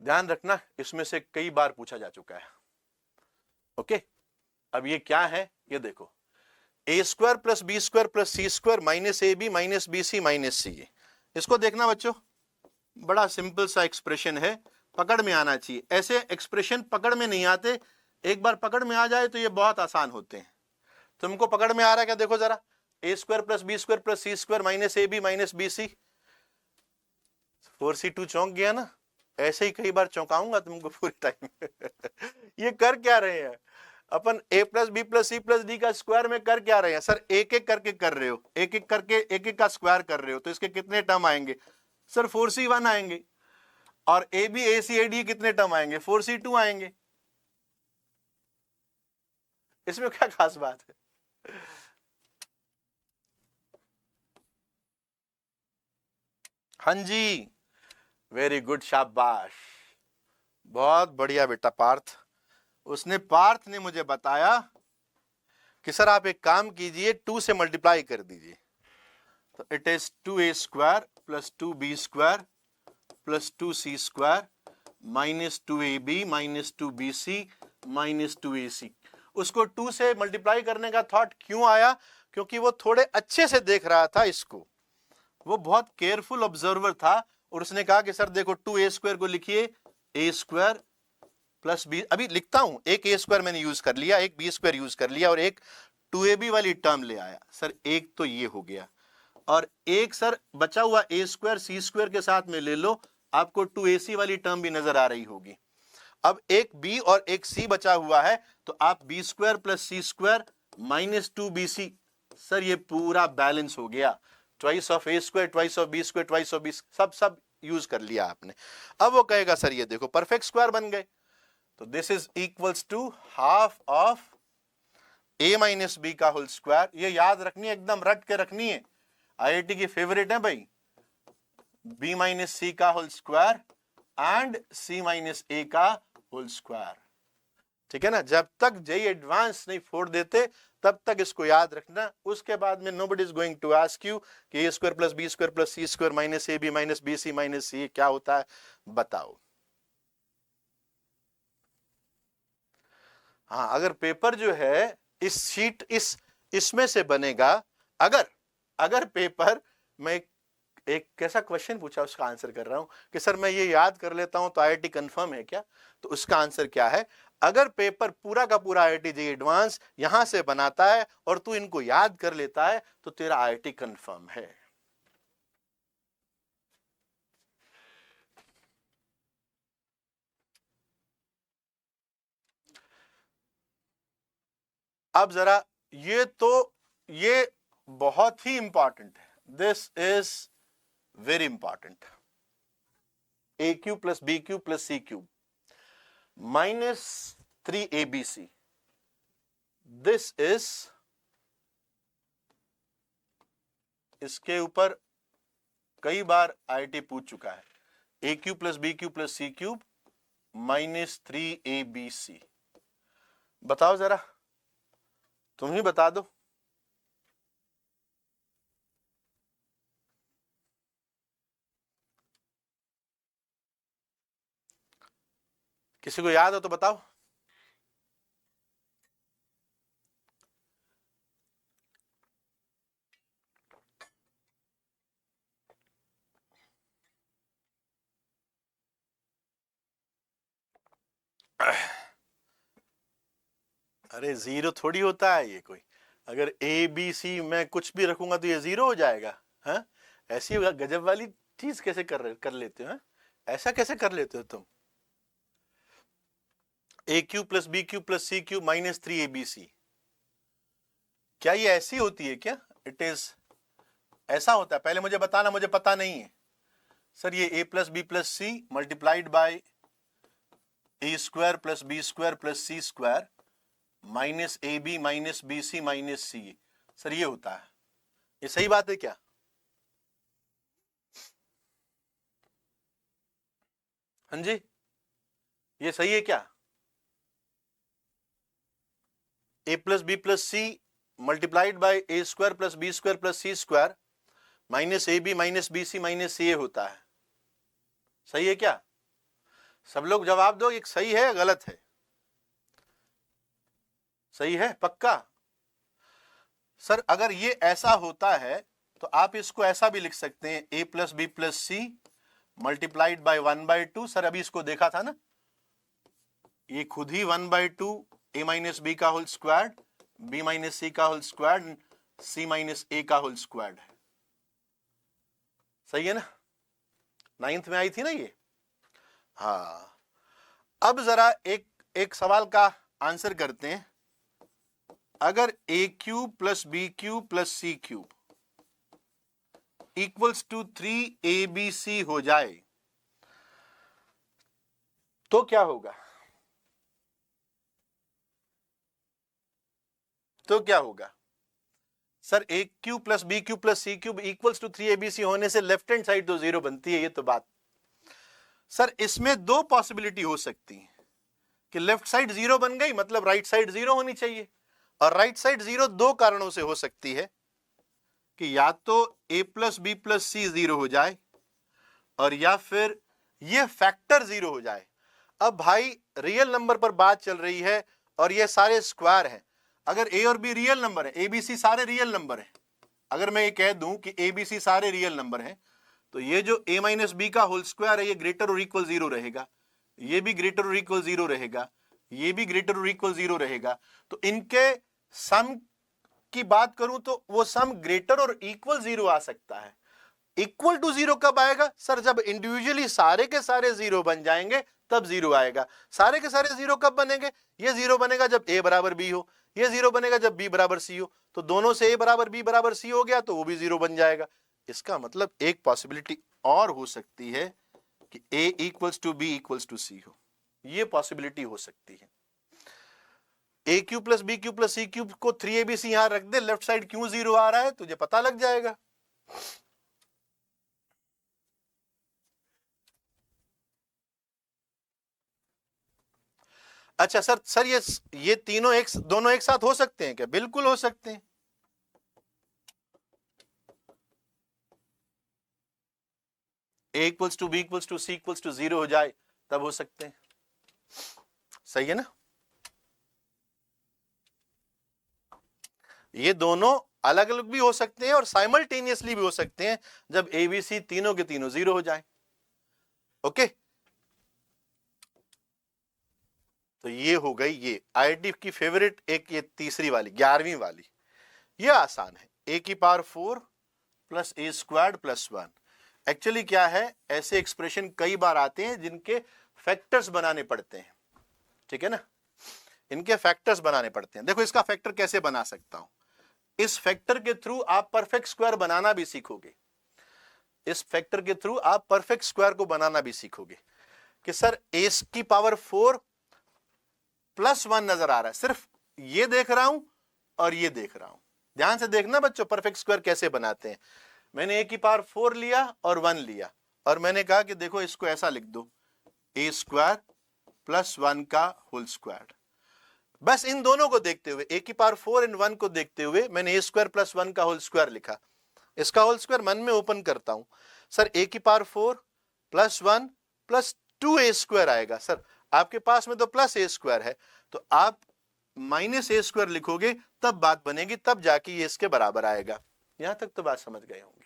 ध्यान रखना, इसमें से कई बार पूछा जा चुका है। ओके, अब ये क्या है, ये देखो, A square plus B square plus C square minus A B minus B C minus C A. इसको देखना बच्चों, बड़ा सिंपल सा एक्सप्रेशन है, पकड़ में आना चाहिए। ऐसे एक्सप्रेशन पकड़ में नहीं आते, एक बार पकड़ में आ जाए तो ये बहुत आसान होते हैं। तुमको पकड़ में आ रहा है क्या, देखो जरा, A square plus B square plus C square minus A B minus B C. 4C2 चौंक गया ना, ऐसे ही कई बार चौंकाऊंगा तुमको पूरे टाइम। ये कर क्या रहे हैं अपन, a plus b plus c plus d का स्क्वायर में कर क्या रहे हैं सर, एक एक करके कर रहे हो, एक एक करके एक एक का स्क्वायर कर रहे हो, तो इसके कितने टर्म आएंगे सर, 4C1 आएंगे। और a B A C A d कितने टर्म आएंगे, 4C2 आएंगे। इसमें क्या खास बात है। हाँ जी, वेरी गुड, शाबाश, बहुत बढ़िया बेटा पार्थ। पार्थ ने मुझे बताया कि सर आप एक काम कीजिए, 2 से मल्टीप्लाई कर दीजिए, तो it is 2a square plus 2b square plus 2c² minus 2ab minus 2bc minus 2ac। उसको 2 से मल्टीप्लाई करने का थॉट क्यों आया? क्योंकि वो थोड़े अच्छे से देख रहा था इसको, वो बहुत केयरफुल ऑब्जर्वर था और उसने कहा कि सर देखो 2a² को लिखिए a² प्लस बी, अभी लिखता हूं, एक a² मैंने यूज कर लिया, एक b² यूज कर लिया और एक 2ab वाली टर्म ले आया। सर एक तो ये हो गया और एक सर बचा हुआ a² c² के साथ में ले लो, आपको 2ac वाली टर्म भी नजर आ रही होगी। अब एक b और एक c बचा हुआ है तो आप b² plus c² minus 2bc, sir ये पूरा बैलेंस हो गया। Twice of a² twice of b² twice of b, सब यूज कर लिया आपने। अब वो कहेगा सर ये देखो परफेक्ट स्क्वायर बन गए, तो this is equals to half of a minus b का होल स्क्वायर। ये याद रखनी है, एकदम रट के रखनी है, आईआईटी की फेवरेट है भाई, b माइनस सी का whole square and c minus a का होल स्क्वायर। ठीक है ना, जब तक जेई एडवांस नहीं फोड़ देते तब तक इसको याद रखना। उसके बाद में nobody is going to ask you कि a² plus b² plus c² minus ab minus bc minus c क्या होता है, बताओ। हाँ, अगर पेपर जो है इस शीट इसमें से बनेगा, अगर पेपर में एक कैसा क्वेश्चन पूछा उसका आंसर कर रहा हूं कि सर मैं ये याद कर लेता हूं तो आईआईटी कंफर्म है क्या, तो उसका आंसर क्या है, अगर पेपर पूरा का पूरा आईआईटी जेईई एडवांस यहां से बनाता है और तू इनको याद कर लेता है तो तेरा आईआईटी कंफर्म है। अब जरा ये बहुत ही इंपॉर्टेंट है, this is very important. a³ plus b³ plus c³ minus 3abc, this is, इसके ऊपर कई बार आईआईटी पूछ चुका है, a³ plus b³ plus c³ minus 3abc। बताओ जरा, तुम ही बता दो। किसी को याद हो तो बताओ। अरे जीरो थोड़ी होता है ये कोई, अगर ए बी सी मैं कुछ भी रखूंगा तो ये जीरो हो जाएगा। हाँ, ऐसी गजब वाली चीज कैसे कर लेते हो? ऐसा कैसे कर लेते हो तुम? a³ plus b³ plus c³ minus 3abc, क्या ये ऐसी होती है क्या? इट इज ऐसा होता है? पहले मुझे बताना, मुझे पता नहीं है। सर ये a plus b plus c multiplied by a² plus b² plus c² minus ab minus bc minus c, sir ये होता है। ये सही बात है क्या? हाँ जी, ये सही है क्या? a plus b plus c multiplied by a² plus b² plus c² minus ab minus bc minus c होता है। सही है क्या? सब लोग जवाब दो, एक सही है या गलत है? सही है पक्का? सर अगर ये ऐसा होता है तो आप इसको ऐसा भी लिख सकते हैं, a plus b plus c multiplied by 1/2। Sir अभी इसको देखा था ना, ये खुद ही 1/2 a माइनस बी का whole square b minus c का whole square c minus a का होल स्क्वायर है। सही है ना? 9th में आई थी ना ये। हाँ, अब जरा एक सवाल का आंसर करते हैं। अगर a³ plus b³ plus c³ equals to 3abc हो जाए तो क्या होगा? तो क्या होगा? Sir a³ plus b³ plus c³ equals to 3abc होने से लेफ्ट हैंड साइड तो जीरो बनती है, ये तो बात। सर इसमें दो पॉसिबिलिटी हो सकती है कि लेफ्ट साइड जीरो बन गई, मतलब राइट साइड जीरो होनी चाहिए। और राइट साइड जीरो दो कारणों से हो सकती है कि या तो a plus b plus c zero हो जाए, और या फिर ये फैक्टर 0 हो जाए। अब भाई रियल नंबर पर बात चल रही है और ये सारे स्क्वायर हैं। अगर ए और बी रियल नंबर है, ए बी सी सारे रियल नंबर हैं, अगर मैं ये कह दूं कि ए बी सी सारे रियल नंबर हैं, तो ये जो a माइनस बी का होल स्क्वायर है ये ग्रेटर और इक्वल 0 रहेगा, ये भी ग्रेटर और इक्वल 0 रहेगा, ये भी ग्रेटर और इक्वल 0 रहेगा। तो इनके सम की बात करूं तो वो सम ग्रेटर और इक्वल 0 आ सकता है। इक्वल टू 0 कब आएगा सर? जब इंडिविजुअली सारे के सारे 0 बन जाएंगे तब 0 आएगा। सारे के सारे 0 कब बनेंगे? ये 0 बनेगा जब a बराबर b हो, ये 0 बनेगा जब b बराबर c हो। तो दोनों से a बराबर b बराबर c हो गया तो वो भी 0 बन जाएगा। इसका मतलब एक पॉसिबिलिटी और हो सकती है कि a equals to b equals to c हो, ये पॉसिबिलिटी हो सकती है। A cube plus B cube plus C cube को 3abc यहां रख दे, लेफ्ट साइड क्यों 0 आ रहा है तुझे पता लग जाएगा। अच्छा सर ये तीनों दोनों एक साथ हो सकते हैं क्या? बिल्कुल हो सकते हैं। A equals to B equals to C equals to 0 हो जाए तब हो सकते हैं। सही है ना? ये दोनों अलग अलग भी हो सकते हैं और साइमल्टेनियसली भी हो सकते हैं जब ए बी सी तीनों के तीनों 0 हो जाए। ओके, तो ये हो गई ये आईआईटी की फेवरेट एक, ये तीसरी वाली 11वीं वाली, ये आसान है। ए की पावर 4 प्लस ए स्क्वायर्ड प्लस 1। एक्चुअली क्या है, ऐसे एक्सप्रेशन कई बार आते हैं जिनके फैक्टर्स बनाने पड़ते हैं, ठीक है ना, इनके फैक्टर्स बनाने पड़ते हैं। देखो इसका फैक्टर कैसे बना सकता हूं, इस फैक्टर के थ्रू आप परफेक्ट स्क्वायर बनाना भी सीखोगे। इस फैक्टर के थ्रू आप परफेक्ट स्क्वायर को बनाना भी सीखोगे कि सर ए की पावर 4 प्लस 1 नजर आ रहा है, सिर्फ ये देख रहा हूं और ये देख रहा हूं। ध्यान से देखना बच्चों, परफेक्ट स्क्वायर कैसे बनाते हैं। मैंने ए की पावर 4 लिया और 1 लिया और मैंने कहा कि देखो इसको ऐसा लिख दो, ए स्क्वायर प्लस 1 का होल स्क्वायर। बस इन दोनों को देखते हुए, ए की पावर 4 एंड 1 को देखते हुए मैंने ए स्क्वायर प्लस 1 का होल स्क्वायर लिखा। इसका होल स्क्वायर मन में ओपन करता हूं, सर ए की power 4 plus 1 plus 2a square आएगा। सर आपके पास में तो प्लस ए स्क्वायर है, तो आप माइनस ए स्क्वायर लिखोगे तब बात बनेगी, तब जाके ये इसके बराबर आएगा। यहां तक तो बात समझ गए होंगे।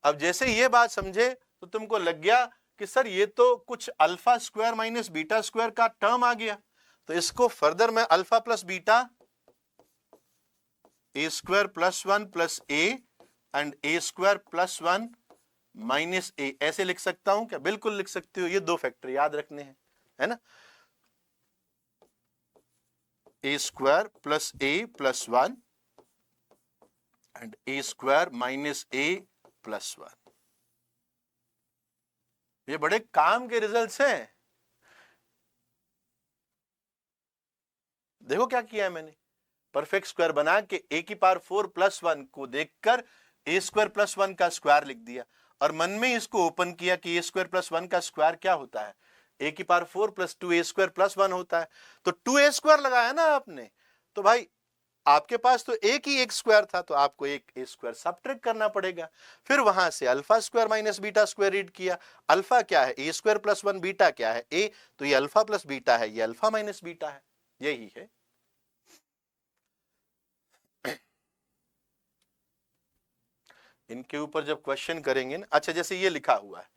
अब जैसे ये बात समझे तो तुमको लग गया कि सर ये तो कुछ alpha square minus beta square का टर्म आ गया, तो इसको फर्दर मैं alpha plus beta A square plus 1 plus A and A square plus 1 minus A ऐसे लिख सकता हूं क्या? बिल्कुल लिख सकते हो। ये दो फैक्टर याद रखने हैं, है ना, A square plus A plus 1 and A square minus A plus 1। ये बड़े काम के रिजल्ट्स हैं। देखो क्या किया है मैंने, परफेक्ट स्क्वायर बना के ए की पावर 4 प्लस 1 को देखकर ए स्क्वायर प्लस 1 का स्क्वायर लिख दिया और मन में इसको ओपन किया कि ए स्क्वायर प्लस 1 का स्क्वायर क्या होता है, ए की power 4 plus 2a square plus 1 होता है। तो 2a स्क्वायर लगाया ना आपने, तो भाई आपके पास तो एक ही एक स्क्वायर था, तो आपको एक ए स्क्वायर सबट्रैक्ट करना पड़ेगा। फिर वहां से alpha square minus beta square read किया। अल्फा क्या है? ए स्क्वायर प्लस 1, बीटा क्या है? ए, तो ये अल्फा प्लस बीटा है, ये अल्फा माइनस बीटा है, यही है। इनके ऊपर जब क्वेश्चन करेंगे ना, अच्छा जैसे ये लिखा हुआ है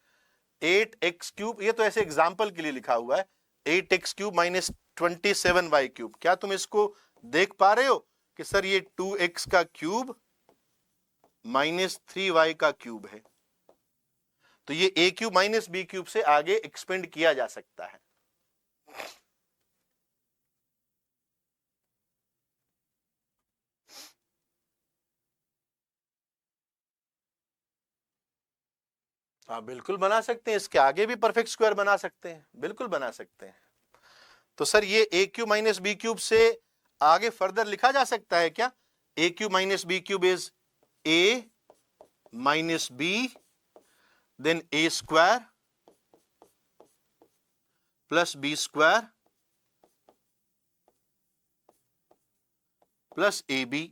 8x क्यूब, ये तो ऐसे एग्जाम्पल के लिए लिखा हुआ है 8x cube minus 27y cube. क्या तुम इसको देख पा रहे हो कि सर ये 2x का क्यूब माइनस 3y का क्यूब है, तो ये a cube minus b cube से आगे एक्सपेंड किया जा सकता है। हाँ बिल्कुल बना सकते हैं, इसके आगे भी परफेक्ट स्क्वायर बना सकते हैं, बिल्कुल बना सकते हैं। तो सर ये A cube minus B cube से आगे फर्दर लिखा जा सकता है क्या? A cube minus B cube is A minus B, then A square plus B square plus A B.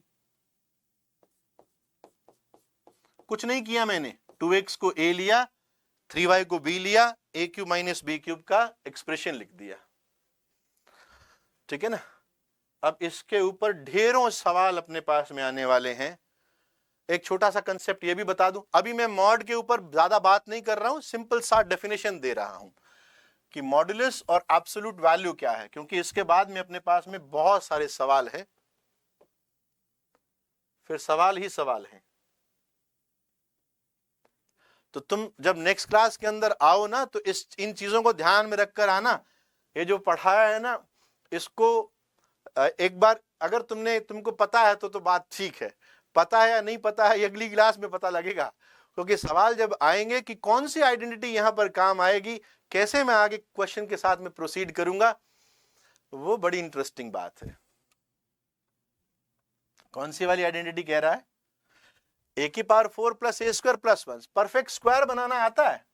कुछ नहीं किया मैंने, 2x को a लिया, 3y को b लिया, a cube minus b cube का एक्सप्रेशन लिख दिया, ठीक है ना। अब इसके ऊपर ढेरों सवाल अपने पास में आने वाले हैं। एक छोटा सा कंसेप्ट ये भी बता दूं, अभी मैं मॉड के ऊपर ज्यादा बात नहीं कर रहा हूं, सिंपल सा डेफिनेशन दे रहा हूं कि मॉडुलस और एब्सोल्यूट वैल्यू क्या है, क्योंकि इसके बाद में अपने पास में बहुत सारे सवाल हैं, फिर सवाल ही सवाल हैं। तो तुम जब नेक्स्ट क्लास के अंदर आओ ना, तो इन चीजों को ध्यान में रखकर आना। ये जो पढ़ाया है ना, इसको एक बार अगर तुमको पता है तो बात ठीक है, पता है या नहीं पता है ये अगली क्लास में पता लगेगा, क्योंकि सवाल जब आएंगे कि कौन सी आइडेंटिटी यहां पर काम आएगी, कैसे मैं आगे क्वेश्चन के साथ में प्रोसीड करूंगा, वो बड़ी इंटरेस्टिंग बात है। कौन सी वाली आइडेंटिटी कह रहा है? a की power 4 plus a square plus 1। Perfect square बनाना आता है?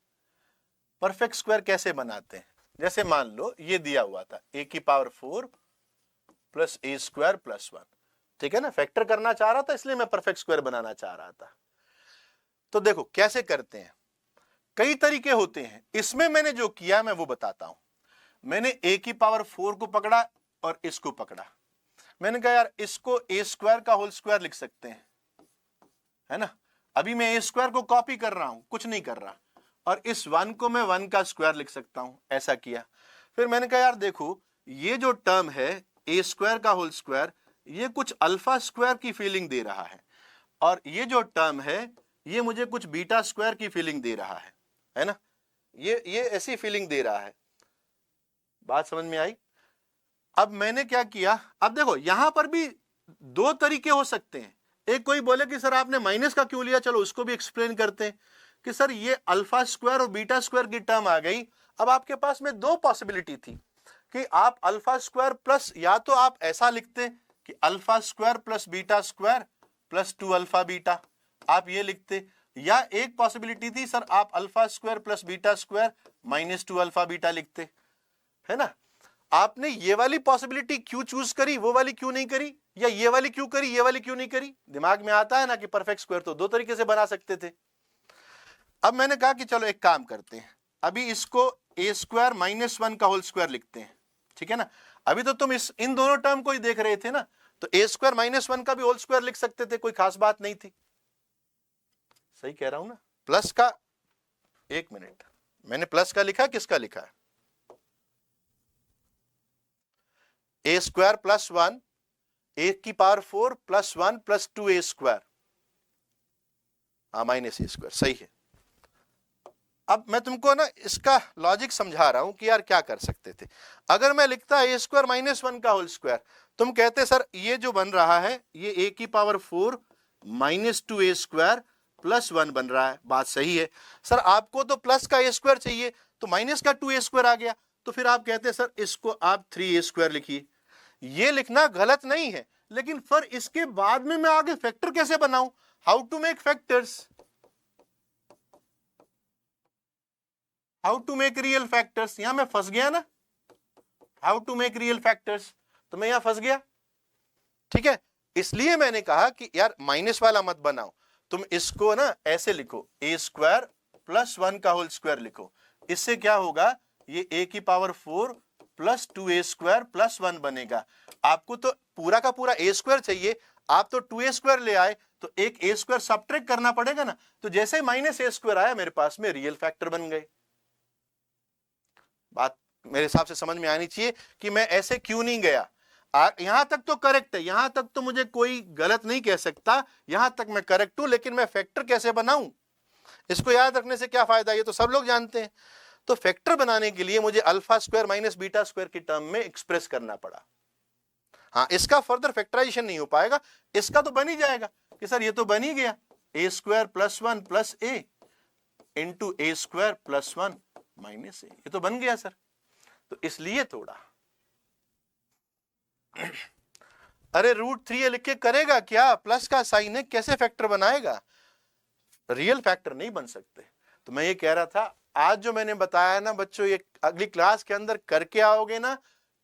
परफेक्ट स्क्वायर कैसे बनाते हैं? जैसे मान लो ये दिया हुआ था a की power 4 plus a square plus 1, ठीक है ना। फैक्टर करना चाह रहा था, इसलिए मैं परफेक्ट स्क्वायर बनाना चाह रहा था। तो देखो कैसे करते हैं, कई तरीके होते हैं। इसमें मैंने जो किया मैं वो बताता हूं। मैंने a की पावर 4 को पकड़ा और इसको पकड़ा। मैंने कहा यार इसको a स्क्वायर का होल स्क्वायर लिख सकते हैं, है ना। अभी मैं a स्क्वायर को कॉपी कर रहा हूं, कुछ नहीं कर रहा, और इस 1 को मैं 1 का स्क्वायर लिख सकता हूं, ऐसा किया। फिर मैंने कहा यार देखो ये जो टर्म है a स्क्वायर का होल स्क्वायर, ये कुछ अल्फा स्क्वायर की फीलिंग दे रहा है, और ये जो टर्म है ये मुझे कुछ बीटा स्क्वायर की फीलिंग दे रहा है ना। ये ऐसी फीलिंग दे रहा है। बात समझ में आई? अब मैंने क्या किया, अब देखो यहां पर भी दो तरीके हो सकते हैं। एक कोई बोले कि सर आपने माइनस का क्यों लिया, चलो उसको भी एक्सप्लेन करते हैं कि सर ये अल्फा स्क्वायर और बीटा स्क्वायर की टर्म आ गई। अब आपके पास में दो पॉसिबिलिटी थी कि आप अल्फा स्क्वायर प्लस, या तो आप ऐसा लिखते कि alpha square plus beta square plus 2 alpha beta, आप ये लिखते, या एक पॉसिबिलिटी थी सर आप alpha square plus beta square minus 2 alpha beta लिखते, है ना। आपने ये वाली पॉसिबिलिटी क्यों चूज करी, वो वाली क्यों नहीं करी, या ये वाली क्यों करी, ये वाली क्यों नहीं करी? दिमाग में आता है ना कि परफेक्ट स्क्वायर तो दो तरीके से बना सकते थे। अब मैंने कहा कि चलो एक काम करते हैं, अभी इसको a स्क्वायर माइनस 1 का होल स्क्वायर लिखते हैं, ठीक है ना। अभी तो तुम इन दोनों टर्म को ही देख रहे थे ना, तो a स्क्वायर माइनस 1 का भी होल स्क्वायर लिख सकते थे, कोई खास बात नहीं थी। सही कह रहा हूं ना? प्लस का, एक मिनट, मैंने प्लस का लिखा, किसका लिखा है? a स्क्वायर प्लस 1, a की power 4 plus 1 plus 2a square, minus a square, सही है। अब मैं तुमको ना इसका लॉजिक समझा रहा हूं कि यार क्या कर सकते थे। अगर मैं लिखता a स्क्वायर माइनस 1 का होल स्क्वायर, तुम कहते सर ये जो बन रहा है ये a की power 4 minus 2a square plus 1 बन रहा है। बात सही है। सर आपको तो प्लस का a स्क्वायर चाहिए, तो माइनस का 2a स्क्वायर आ गया, तो फिर आप कहते सर इसको आप 3a स्क्वायर लिखिए। ये लिखना गलत नहीं है, लेकिन फिर इसके बाद में मैं आगे फैक्टर कैसे बनाऊं? How to make factors, how to make real factors. यहां मैं फंस गया ना, how to make real factors, तो मैं यहां फंस गया, ठीक है। इसलिए मैंने कहा कि यार माइनस वाला मत बनाओ, तुम इसको ना ऐसे लिखो, a स्क्वायर प्लस 1 का होल स्क्वायर लिखो। इससे क्या होगा, ये a की power 4 plus 2a square plus 1 बनेगा। आपको तो पूरा का पूरा a स्क्वायर चाहिए, आप तो 2a स्क्वायर ले आए, तो एक a स्क्वायर सबट्रैक्ट करना पड़ेगा ना। तो जैसे माइनस a स्क्वायर आया मेरे पास में, रियल फैक्टर बन गए। बात मेरे हिसाब से समझ में आनी चाहिए कि मैं ऐसे क्यों नहीं गया। यहां तक तो करेक्ट है, यहां तक तो मुझे कोई गलत नहीं कह सकता, यहां तक मैं करेक्ट हूं, लेकिन मैं फैक्टर कैसे बनाऊं, इसको याद रखने से क्या फायदा, ये तो सब लोग जानते हैं। तो फैक्टर बनाने के लिए मुझे alpha square minus beta square की टर्म में एक्सप्रेस करना पड़ा। हाँ, इसका फर्दर फैक्टराइजेशन नहीं हो पाएगा, इसका तो बन ही जाएगा कि सर ये तो बन ही गया, a square plus 1 plus a into a square plus 1 minus a, ये तो बन गया सर। तो इसलिए थोड़ा अरे √3a लिख के करेगा क्या, प्लस का साइन है, कैसे फैक्टर बनाएगा? रियल फैक्टर नहीं बन सकते। तो मैं ये कह रहा था, आज जो मैंने बताया ना बच्चों, ये अगली क्लास के अंदर करके आओगे ना,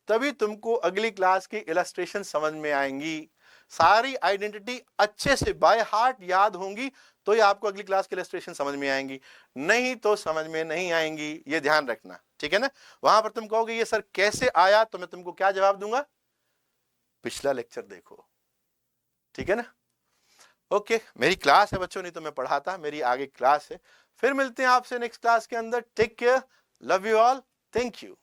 तभी तुमको अगली क्लास की इलस्ट्रेशन समझ में आएंगी। सारी आइडेंटिटी अच्छे से बाय हार्ट याद होंगी तो ही आपको अगली क्लास की इलस्ट्रेशन समझ में आएंगी, नहीं तो समझ में नहीं आएंगी, ये ध्यान रखना, ठीक है ना। वहां पर तुम कहोगे ये सर कैसे आया, तो मैं तुमको क्या जवाब दूंगा, पिछला लेक्चर देखो, ठीक है ना। ओके, मेरी क्लास है बच्चों, नहीं तो मैं पढ़ाता, मेरी आगे क्लास है। फिर मिलते हैं आपसे नेक्स्ट क्लास के अंदर। Take care, love you all, thank you.